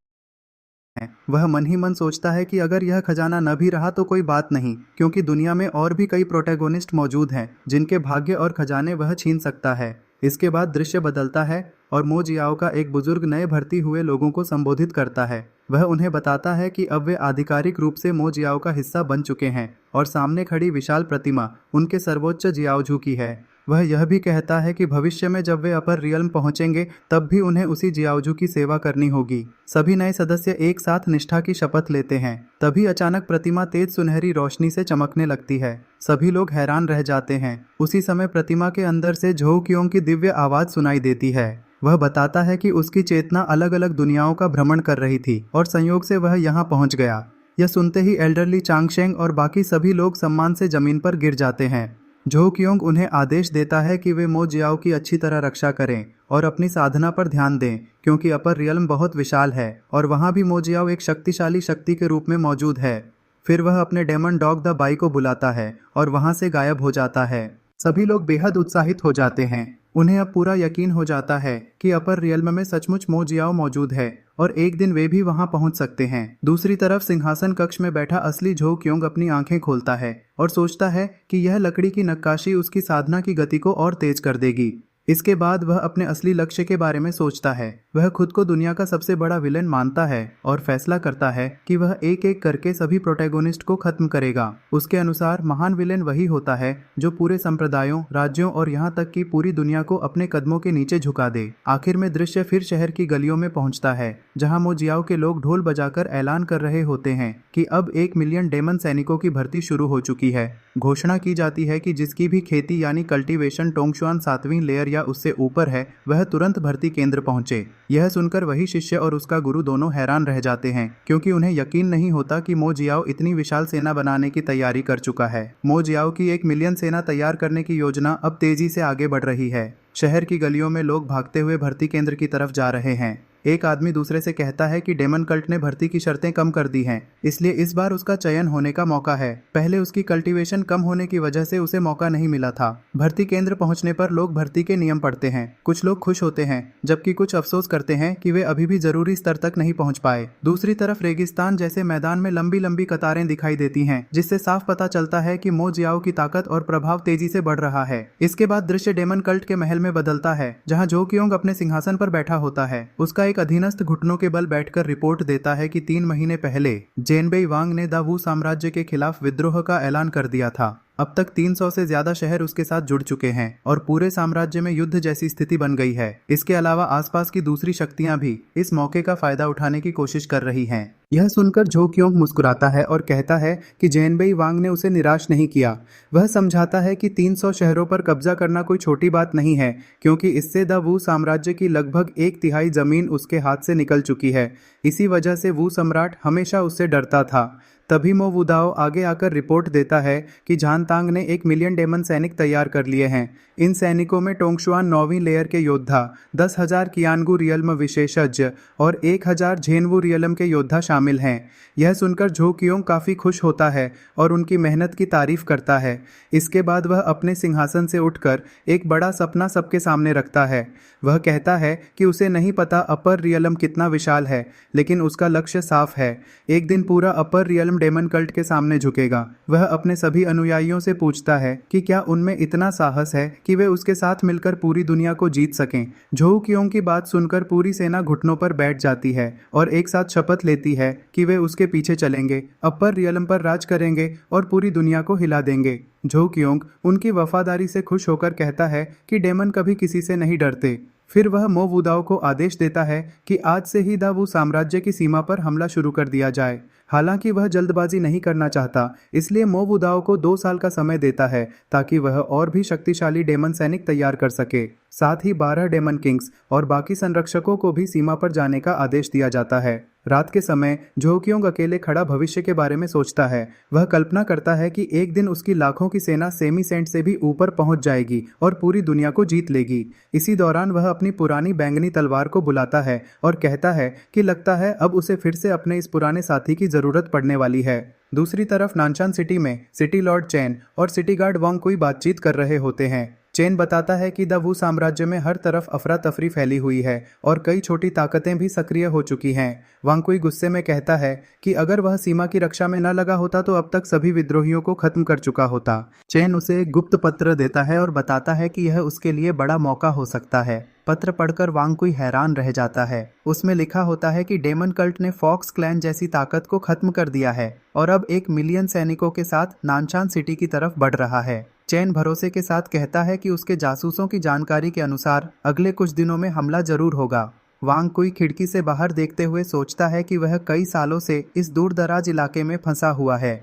है। वह मन ही मन सोचता है कि अगर यह खजाना न भी रहा तो कोई बात नहीं, क्योंकि दुनिया में और भी कई प्रोटैगोनिस्ट मौजूद हैं जिनके भाग्य और खजाने वह छीन सकता है। इसके बाद दृश्य बदलता है और मो जियाओ का एक बुजुर्ग नए भर्ती हुए लोगों को संबोधित करता है। वह उन्हें बताता है कि अब वे आधिकारिक रूप से मो जियाओ का हिस्सा बन चुके हैं और सामने खड़ी विशाल प्रतिमा उनके सर्वोच्च जियाओझू की है। वह यह भी कहता है कि भविष्य में जब वे अपर रियल्म पहुंचेंगे तब भी उन्हें उसी जियाओझू की सेवा करनी होगी। सभी नए सदस्य एक साथ निष्ठा की शपथ लेते हैं। तभी अचानक प्रतिमा तेज सुनहरी रोशनी से चमकने लगती है। सभी लोग हैरान रह जाते हैं। उसी समय प्रतिमा के अंदर से झो क्योंग की दिव्य आवाज सुनाई देती है। वह बताता है कि उसकी चेतना अलग अलग दुनियाओं का भ्रमण कर रही थी और संयोग से वह यहाँ पहुँच गया। यह सुनते ही एल्डरली चांगशेंग और बाकी सभी लोग सम्मान से जमीन पर गिर जाते हैं। झो क्योंग उन्हें आदेश देता है कि वे मो जियाओ की अच्छी तरह रक्षा करें और अपनी साधना पर ध्यान दें, क्योंकि अपर रियल्म बहुत विशाल है और वहाँ भी मो जियाओ एक शक्तिशाली शक्ति के रूप में मौजूद है। फिर वह अपने डेमन डॉग द बाई को बुलाता है और वहाँ से गायब हो जाता है। सभी लोग बेहद उत्साहित हो जाते हैं। उन्हें अब पूरा यकीन हो जाता है कि अपर रियल्म में सचमुच मो जियाओ मौजूद है और एक दिन वे भी वहां पहुंच सकते हैं। दूसरी तरफ सिंहासन कक्ष में बैठा असली झो क्योंग अपनी आंखें खोलता है और सोचता है कि यह लकड़ी की नक्काशी उसकी साधना की गति को और तेज कर देगी। इसके बाद वह अपने असली लक्ष्य के बारे में सोचता है। वह खुद को दुनिया का सबसे बड़ा विलेन मानता है और फैसला करता है कि वह एक एक करके सभी प्रोटैगोनिस्ट को खत्म करेगा। उसके अनुसार महान विलेन वही होता है जो पूरे संप्रदायों, राज्यों और यहाँ तक कि पूरी दुनिया को अपने कदमों के नीचे झुका दे। आखिर में दृश्य फिर शहर की गलियों में पहुंचता है, जहाँ मो जियाओ के लोग ढोल बजाकर ऐलान कर रहे होते हैं कि अब 1 मिलियन डेमन सैनिकों की भर्ती शुरू हो चुकी है। घोषणा की जाती है कि जिसकी भी खेती यानी कल्टीवेशन टोंगशुआन 7वीं लेयर या उससे ऊपर है, वह तुरंत भर्ती केंद्र पहुंचे। यह सुनकर वही शिष्य और उसका गुरु दोनों हैरान रह जाते हैं, क्योंकि उन्हें यकीन नहीं होता कि मो जियाओ इतनी विशाल सेना बनाने की तैयारी कर चुका है। मो जियाओ की 1 मिलियन सेना तैयार करने की योजना अब तेजी से आगे बढ़ रही है। शहर की गलियों में लोग भागते हुए भर्ती केंद्र की तरफ जा रहे हैं। एक आदमी दूसरे से कहता है कि डेमन कल्ट ने भर्ती की शर्तें कम कर दी हैं, इसलिए इस बार उसका चयन होने का मौका है। पहले उसकी कल्टीवेशन कम होने की वजह से उसे मौका नहीं मिला था। भर्ती केंद्र पहुंचने पर लोग भर्ती के नियम पढ़ते हैं। कुछ लोग खुश होते हैं, जबकि कुछ अफसोस करते हैं कि वे अभी भी जरूरी स्तर तक नहीं पहुंच पाए। दूसरी तरफ रेगिस्तान जैसे मैदान में लंबी लंबी कतारें दिखाई देती हैं, जिससे साफ पता चलता है कि मो जियाओ की ताकत और प्रभाव तेजी से बढ़ रहा है। इसके बाद दृश्य डेमन कल्ट के महल में बदलता है, जहाँ झो क्योंग अपने सिंहासन पर बैठा होता है। उसका एक अधीनस्थ घुटनों के बल बैठकर रिपोर्ट देता है कि 3 महीने पहले जेनबेई वांग ने दा वू साम्राज्य के खिलाफ विद्रोह का ऐलान कर दिया था। अब तक 300 से ज्यादा शहर उसके साथ जुड़ चुके हैं और पूरे साम्राज्य में युद्ध जैसी स्थिति बन गई है। इसके अलावा आसपास की दूसरी शक्तियां भी इस मौके का फायदा उठाने की कोशिश कर रही हैं। यह सुनकर झो क्योंग मुस्कुराता है और कहता है कि जेनबेई वांग ने उसे निराश नहीं किया। वह समझाता है कि 300 शहरों पर कब्जा करना कोई छोटी बात नहीं है, क्योंकि इससे दा वू साम्राज्य की लगभग 1/3 जमीन उसके हाथ से निकल चुकी है। इसी वजह से वू सम्राट हमेशा उससे डरता था। तभी मो वू दाओ आगे आकर रिपोर्ट देता है कि झानतांग ने 1 मिलियन डेमन सैनिक तैयार कर लिए हैं। इन सैनिकों में टोंगशुआन 9वीं लेयर के योद्धा, 10,000 कियानगू रियल्म विशेषज्ञ और 1,000 झेनवू रियल्म के योद्धा शामिल हैं। यह सुनकर झो क्योंग काफ़ी खुश होता है और उनकी मेहनत की तारीफ करता है। इसके बाद वह अपने सिंहासन से उठकर एक बड़ा सपना सबके सामने रखता है। वह कहता है कि उसे नहीं पता अपर रियल्म कितना विशाल है, लेकिन उसका लक्ष्य साफ है। एक दिन पूरा अपर रियल्म स्वयं डेमन कल्ट के सामने झुकेगा। वह अपने सभी अनुयायियों से पूछता है कि क्या उनमें इतना साहस है कि वे उसके साथ मिलकर पूरी दुनिया को जीत सकें। झोउ क्योंग की बात सुनकर पूरी सेना घुटनों पर बैठ जाती है और एक साथ शपथ लेती है कि वे उसके पीछे चलेंगे, अपर रियलम पर राज करेंगे और पूरी दुनिया को हिला देंगे। झोउ क्योंग उनकी वफादारी से खुश होकर कहता है कि डेमन कभी किसी से नहीं डरते। फिर वह मो वुदाओ को आदेश देता है कि आज से ही दावू साम्राज्य की सीमा पर हमला शुरू कर दिया जाए। हालांकि वह जल्दबाजी नहीं करना चाहता, इसलिए मो वुदाओ को 2 साल का समय देता है ताकि वह और भी शक्तिशाली डेमन सैनिक तैयार कर सके। साथ ही 12 डेमन किंग्स और बाकी संरक्षकों को भी सीमा पर जाने का आदेश दिया जाता है। रात के समय झोउ क्योंग अकेले खड़ा भविष्य के बारे में सोचता है। वह कल्पना करता है कि एक दिन उसकी लाखों की सेना सेमी सेंट से भी ऊपर पहुंच जाएगी और पूरी दुनिया को जीत लेगी। इसी दौरान वह अपनी पुरानी बैंगनी तलवार को बुलाता है और कहता है कि लगता है अब उसे फिर से अपने इस पुराने साथी की जरूरत पड़ने वाली है। दूसरी तरफ नानचान सिटी में सिटी लॉर्ड चैन और सिटी गार्ड वांग कुई बातचीत कर रहे होते हैं। चेन बताता है कि द वू साम्राज्य में हर तरफ अफरा तफरी फैली हुई है और कई छोटी ताकतें भी सक्रिय हो चुकी हैं। वांग कुई गुस्से में कहता है कि अगर वह सीमा की रक्षा में न लगा होता तो अब तक सभी विद्रोहियों को खत्म कर चुका होता। चेन उसे एक गुप्त पत्र देता है और बताता है कि यह उसके लिए बड़ा मौका हो सकता है। पत्र पढ़कर वांग कुई हैरान रह जाता है। उसमें लिखा होता है कि डेमन कल्ट ने फॉक्स क्लैन जैसी ताकत को खत्म कर दिया है और अब 1 मिलियन सैनिकों के साथ नानचान सिटी की तरफ बढ़ रहा है। चैन भरोसे के साथ कहता है कि उसके जासूसों की जानकारी के अनुसार अगले कुछ दिनों में हमला जरूर होगा। वांग कुई खिड़की से बाहर देखते हुए सोचता है कि वह कई सालों से इस दूर दराज इलाके में फंसा हुआ है।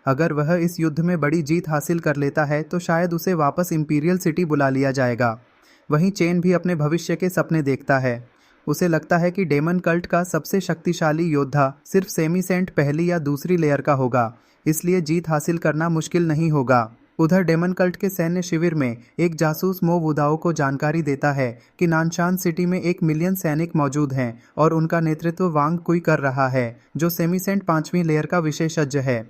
अगर वह इस युद्ध में बड़ी जीत हासिल कर लेता है तो शायद उसे वापस इंपीरियल सिटी बुला लिया जाएगा। वहीं चेन भी अपने भविष्य के सपने देखता है। उसे लगता है कि डेमन कल्ट का सबसे शक्तिशाली योद्धा सिर्फ सेमी सेंट पहली या दूसरी लेयर का होगा, इसलिए जीत हासिल करना मुश्किल नहीं होगा। उधर डेमन कल्ट के सैन्य शिविर में एक जासूस मो वुदाओ को जानकारी देता है कि नानचान सिटी में 1 मिलियन सैनिक मौजूद हैं और उनका नेतृत्व वांग कुई कर रहा है, जो सेमी सेंट 5वीं लेयर का विशेषज्ञ है।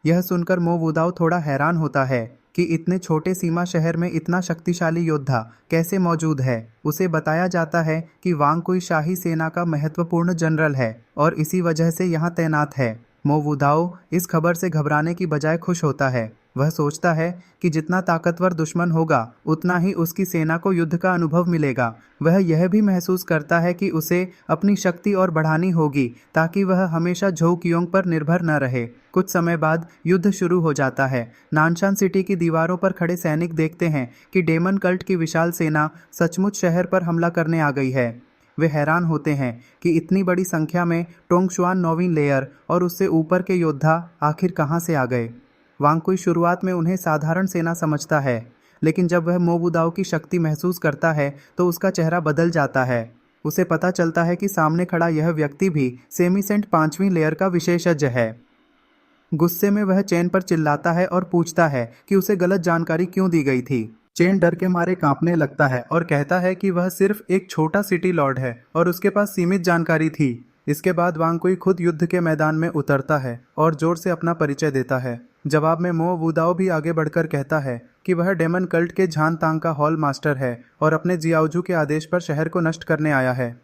यह सुनकर मो वुदाओ थोड़ा हैरान होता है कि इतने छोटे सीमा शहर में इतना शक्तिशाली योद्धा कैसे मौजूद है। उसे बताया जाता है कि वांग कुई शाही सेना का महत्वपूर्ण जनरल है और इसी वजह से यहाँ तैनात है। मो वुदाओ इस खबर से घबराने की बजाय खुश होता है। वह सोचता है कि जितना ताकतवर दुश्मन होगा उतना ही उसकी सेना को युद्ध का अनुभव मिलेगा। वह यह भी महसूस करता है कि उसे अपनी शक्ति और बढ़ानी होगी ताकि वह हमेशा झोउ क्योंग पर निर्भर न रहे। कुछ समय बाद युद्ध शुरू हो जाता है। नानचान सिटी की दीवारों पर खड़े सैनिक देखते हैं कि डेमन कल्ट की विशाल सेना सचमुच शहर पर हमला करने आ गई है। वे हैरान होते हैं कि इतनी बड़ी संख्या में टोंगशुआन 9वीं लेयर और उससे ऊपर के योद्धा आखिर कहां से आ गए। वांग कुई शुरुआत में उन्हें साधारण सेना समझता है, लेकिन जब वह मो वुदाओ की शक्ति महसूस करता है तो उसका चेहरा बदल जाता है। उसे पता चलता है कि सामने खड़ा यह व्यक्ति भी सेमी सेंट 5वीं लेयर का विशेषज्ञ है। गुस्से में वह चेन पर चिल्लाता है और पूछता है कि उसे गलत जानकारी क्यों दी गई थी। चेन डर के मारे कांपने लगता है और कहता है कि वह सिर्फ एक छोटा सिटी लॉर्ड है और उसके पास सीमित जानकारी थी। इसके बाद वांग कुई खुद युद्ध के मैदान में उतरता है और जोर से अपना परिचय देता है। जवाब में मो वुदाओ भी आगे बढ़कर कहता है कि वह डेमन कल्ट के झान तांग का हॉल मास्टर है और अपने जियाओजू के आदेश पर शहर को नष्ट करने आया है।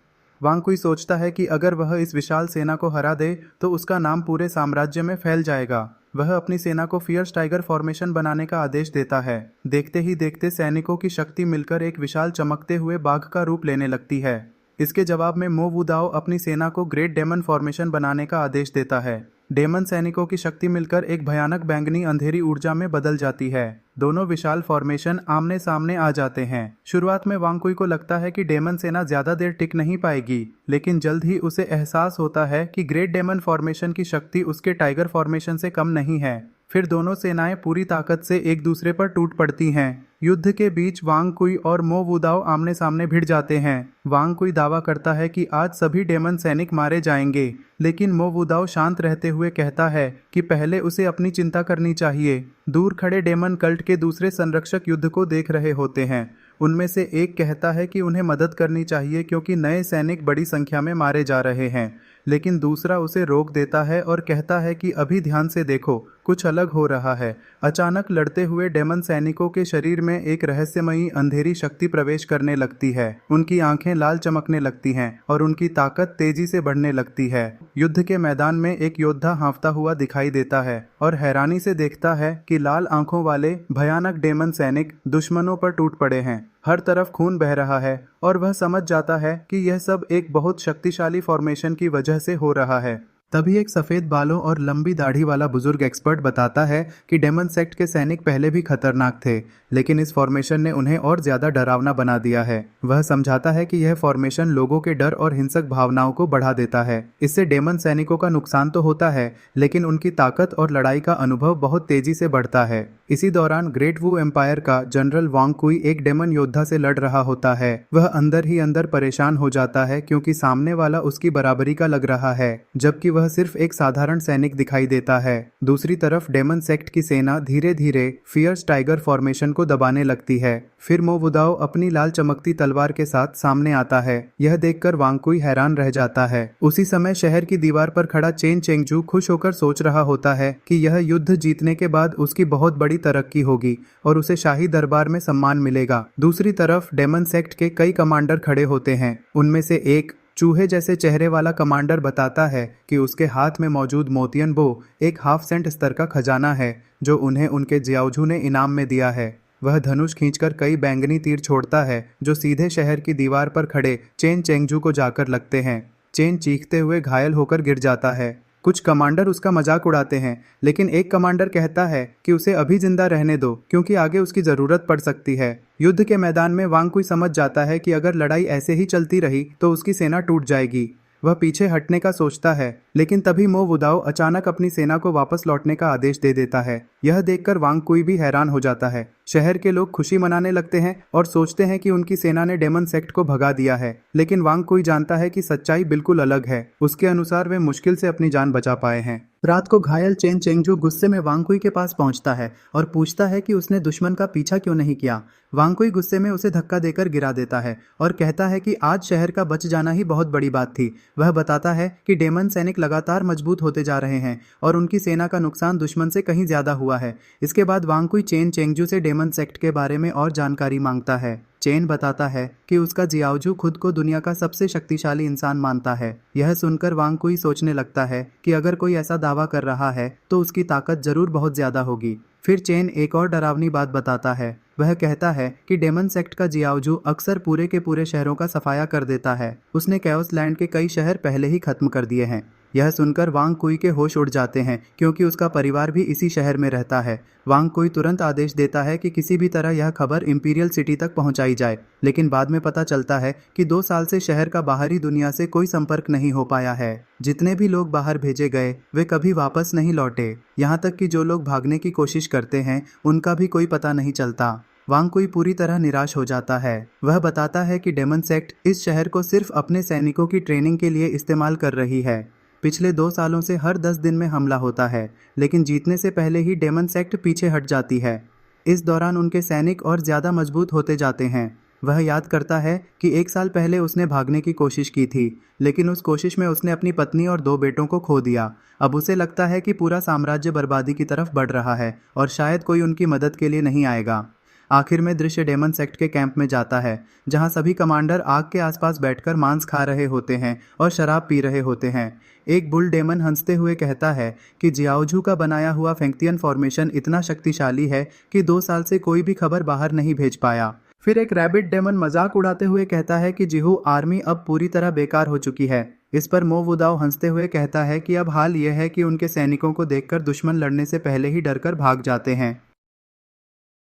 वांग कुई सोचता है कि अगर वह इस विशाल सेना को हरा दे तो उसका नाम पूरे साम्राज्य में फैल जाएगा। वह अपनी सेना को फियर्स टाइगर फॉर्मेशन बनाने का आदेश देता है। देखते ही देखते सैनिकों की शक्ति मिलकर एक विशाल चमकते हुए बाघ का रूप लेने लगती है। इसके जवाब में मो वुदाओ अपनी सेना को ग्रेट डेमन फॉर्मेशन बनाने का आदेश देता है। डेमन सैनिकों की शक्ति मिलकर एक भयानक बैंगनी अंधेरी ऊर्जा में बदल जाती है। दोनों विशाल फॉर्मेशन आमने सामने आ जाते हैं। शुरुआत में वांग कुई को लगता है कि डेमन सेना ज्यादा देर टिक नहीं पाएगी, लेकिन जल्द ही उसे एहसास होता है कि ग्रेट डेमन फॉर्मेशन की शक्ति उसके टाइगर फॉर्मेशन से कम नहीं है। फिर दोनों सेनाएं पूरी ताकत से एक दूसरे पर टूट पड़ती हैं। युद्ध के बीच वांग कुई और मो वुदाओ आमने सामने भिड़ जाते हैं। वांग कुई दावा करता है कि आज सभी डेमन सैनिक मारे जाएंगे, लेकिन मो वुदाओ शांत रहते हुए कहता है कि पहले उसे अपनी चिंता करनी चाहिए। दूर खड़े डेमन कल्ट के दूसरे संरक्षक युद्ध को देख रहे होते हैं। उनमें से एक कहता है कि उन्हें मदद करनी चाहिए क्योंकि नए सैनिक बड़ी संख्या में मारे जा रहे हैं, लेकिन दूसरा उसे रोक देता है और कहता है कि अभी ध्यान से देखो, कुछ अलग हो रहा है। अचानक लड़ते हुए डेमन सैनिकों के शरीर में एक रहस्यमयी अंधेरी शक्ति प्रवेश करने लगती है। उनकी आंखें लाल चमकने लगती हैं और उनकी ताकत तेजी से बढ़ने लगती है। युद्ध के मैदान में एक योद्धा हाँफता हुआ दिखाई देता है और हैरानी से देखता है कि लाल आंखों वाले भयानक डेमन सैनिक दुश्मनों पर टूट पड़े हैं। हर तरफ खून बह रहा है और वह समझ जाता है कि यह सब एक बहुत शक्तिशाली फॉर्मेशन की वजह से हो रहा है। तभी एक सफ़ेद बालों और लंबी दाढ़ी वाला बुजुर्ग एक्सपर्ट बताता है कि डेमन सेक्ट के सैनिक पहले भी खतरनाक थे, लेकिन इस फॉर्मेशन ने उन्हें और ज़्यादा डरावना बना दिया है। वह समझाता है कि यह फॉर्मेशन लोगों के डर और हिंसक भावनाओं को बढ़ा देता है। इससे डेमन सैनिकों का नुकसान तो होता है, लेकिन उनकी ताकत और लड़ाई का अनुभव बहुत तेजी से बढ़ता है। इसी दौरान ग्रेट वू एम्पायर का जनरल वांग कुई एक डेमन योद्धा से लड़ रहा होता है। वह अंदर ही अंदर परेशान हो जाता है क्योंकि सामने वाला उसकी बराबरी का लग रहा है, जबकि वह सिर्फ एक साधारण सैनिक दिखाई देता है। दूसरी तरफ डेमन सेक्ट की सेना धीरे धीरे फियर्स टाइगर फॉर्मेशन को दबाने लगती है। फिर मो वुदाओ अपनी लाल चमकती तलवार के साथ सामने आता है। यह देखकर वांग कुई हैरान रह जाता है। उसी समय शहर की दीवार पर खड़ा चेन चेंगजू खुश होकर सोच रहा होता है कि यह युद्ध जीतने के बाद उसकी बहुत बड़ी तरक्की होगी और उसे शाही दरबार में सम्मान मिलेगा। दूसरी तरफ डेमन सेक्ट के कई कमांडर खड़े होते हैं। उनमें से एक चूहे जैसे चेहरे वाला कमांडर बताता है कि उसके हाथ में मौजूद मोतियन बो एक हाफ सेंट स्तर का खजाना है जो उन्हें उनके जियाओजू ने इनाम में दिया है। वह धनुष खींचकर कई बैंगनी तीर छोड़ता है जो सीधे शहर की दीवार पर खड़े चेन चेंगजू को जाकर लगते हैं। चेन चीखते हुए घायल होकर गिर जाता है। कुछ कमांडर उसका मजाक उड़ाते हैं, लेकिन एक कमांडर कहता है कि उसे अभी जिंदा रहने दो क्योंकि आगे उसकी ज़रूरत पड़ सकती है। युद्ध के मैदान में वांग कुई समझ जाता है कि अगर लड़ाई ऐसे ही चलती रही तो उसकी सेना टूट जाएगी। वह पीछे हटने का सोचता है, लेकिन तभी मो वुदाओ अचानक अपनी सेना को वापस लौटने का आदेश दे देता है। यह देखकर वांग कुई भी हैरान हो जाता है। शहर के लोग खुशी मनाने लगते हैं और सोचते हैं कि उनकी सेना ने डेमन सेक्ट को भगा दिया है, लेकिन वांग कुई जानता है कि सच्चाई बिल्कुल अलग है। उसके अनुसार वे मुश्किल से अपनी जान बचा पाए हैं। रात को घायल चेन चेंगजू गुस्से में वांग कुई के पास पहुंचता है और पूछता है कि उसने दुश्मन का पीछा क्यों नहीं किया। वांग कुई गुस्से में उसे धक्का देकर गिरा देता है और कहता है कि आज शहर का बच जाना ही बहुत बड़ी बात थी। वह बताता है कि डेमन सैनिक लगातार मजबूत होते जा रहे हैं और उनकी सेना का नुकसान दुश्मन से कहीं ज्यादा हुआ है। इसके बाद वांग कुई चेन चेंगजू से डेमन सेक्ट के बारे में और जानकारी मांगता है। चेन बताता है कि उसका जियाओजू खुद को दुनिया का सबसे शक्तिशाली इंसान मानता है। यह सुनकर वांग कुई सोचने लगता है कि अगर कोई ऐसा दावा कर रहा है तो उसकी ताकत जरूर बहुत ज्यादा होगी। फिर चेन एक और डरावनी बात बताता है। वह कहता है कि डेमन सेक्ट का जियाओजू अक्सर पूरे के पूरे शहरों का सफाया कर देता है। उसने कैओस लैंड के कई शहर पहले ही खत्म कर दिए हैं। यह सुनकर वांग कुई के होश उड़ जाते हैं क्योंकि उसका परिवार भी इसी शहर में रहता है। वांग कुई तुरंत आदेश देता है कि किसी भी तरह यह खबर इंपीरियल सिटी तक पहुंचाई जाए, लेकिन बाद में पता चलता है कि 2 साल से शहर का बाहरी दुनिया से कोई संपर्क नहीं हो पाया है। जितने भी लोग बाहर भेजे गए वे कभी वापस नहीं लौटे। यहाँ तक कि जो लोग भागने की कोशिश करते हैं उनका भी कोई पता नहीं चलता। वांग कुई पूरी तरह निराश हो जाता है। वह बताता है कि डेमन सेक्ट इस शहर को सिर्फ अपने सैनिकों की ट्रेनिंग के लिए इस्तेमाल कर रही है। पिछले 2 सालों से हर 10 दिन में हमला होता है, लेकिन जीतने से पहले ही डेमन सेक्ट पीछे हट जाती है। इस दौरान उनके सैनिक और ज़्यादा मजबूत होते जाते हैं। वह याद करता है कि 1 साल पहले उसने भागने की कोशिश की थी, लेकिन उस कोशिश में उसने अपनी पत्नी और 2 बेटों को खो दिया। अब उसे लगता है कि पूरा साम्राज्य बर्बादी की तरफ बढ़ रहा है और शायद कोई उनकी मदद के लिए नहीं आएगा। आखिर में दृश्य डेमन सेक्ट के कैंप में जाता है, जहां सभी कमांडर आग के आसपास बैठकर मांस खा रहे होते हैं और शराब पी रहे होते हैं। एक बुल डेमन हंसते हुए कहता है कि जियाओजू का बनाया हुआ फेंगतियन फॉर्मेशन इतना शक्तिशाली है कि 2 साल से कोई भी खबर बाहर नहीं भेज पाया। फिर एक रैबिट डेमन मजाक उड़ाते हुए कहता है कि जिहू आर्मी अब पूरी तरह बेकार हो चुकी है। इस पर मो वुदाओ हंसते हुए कहता है कि अब हाल यह है कि उनके सैनिकों को देखकर दुश्मन लड़ने से पहले ही डरकर भाग जाते हैं।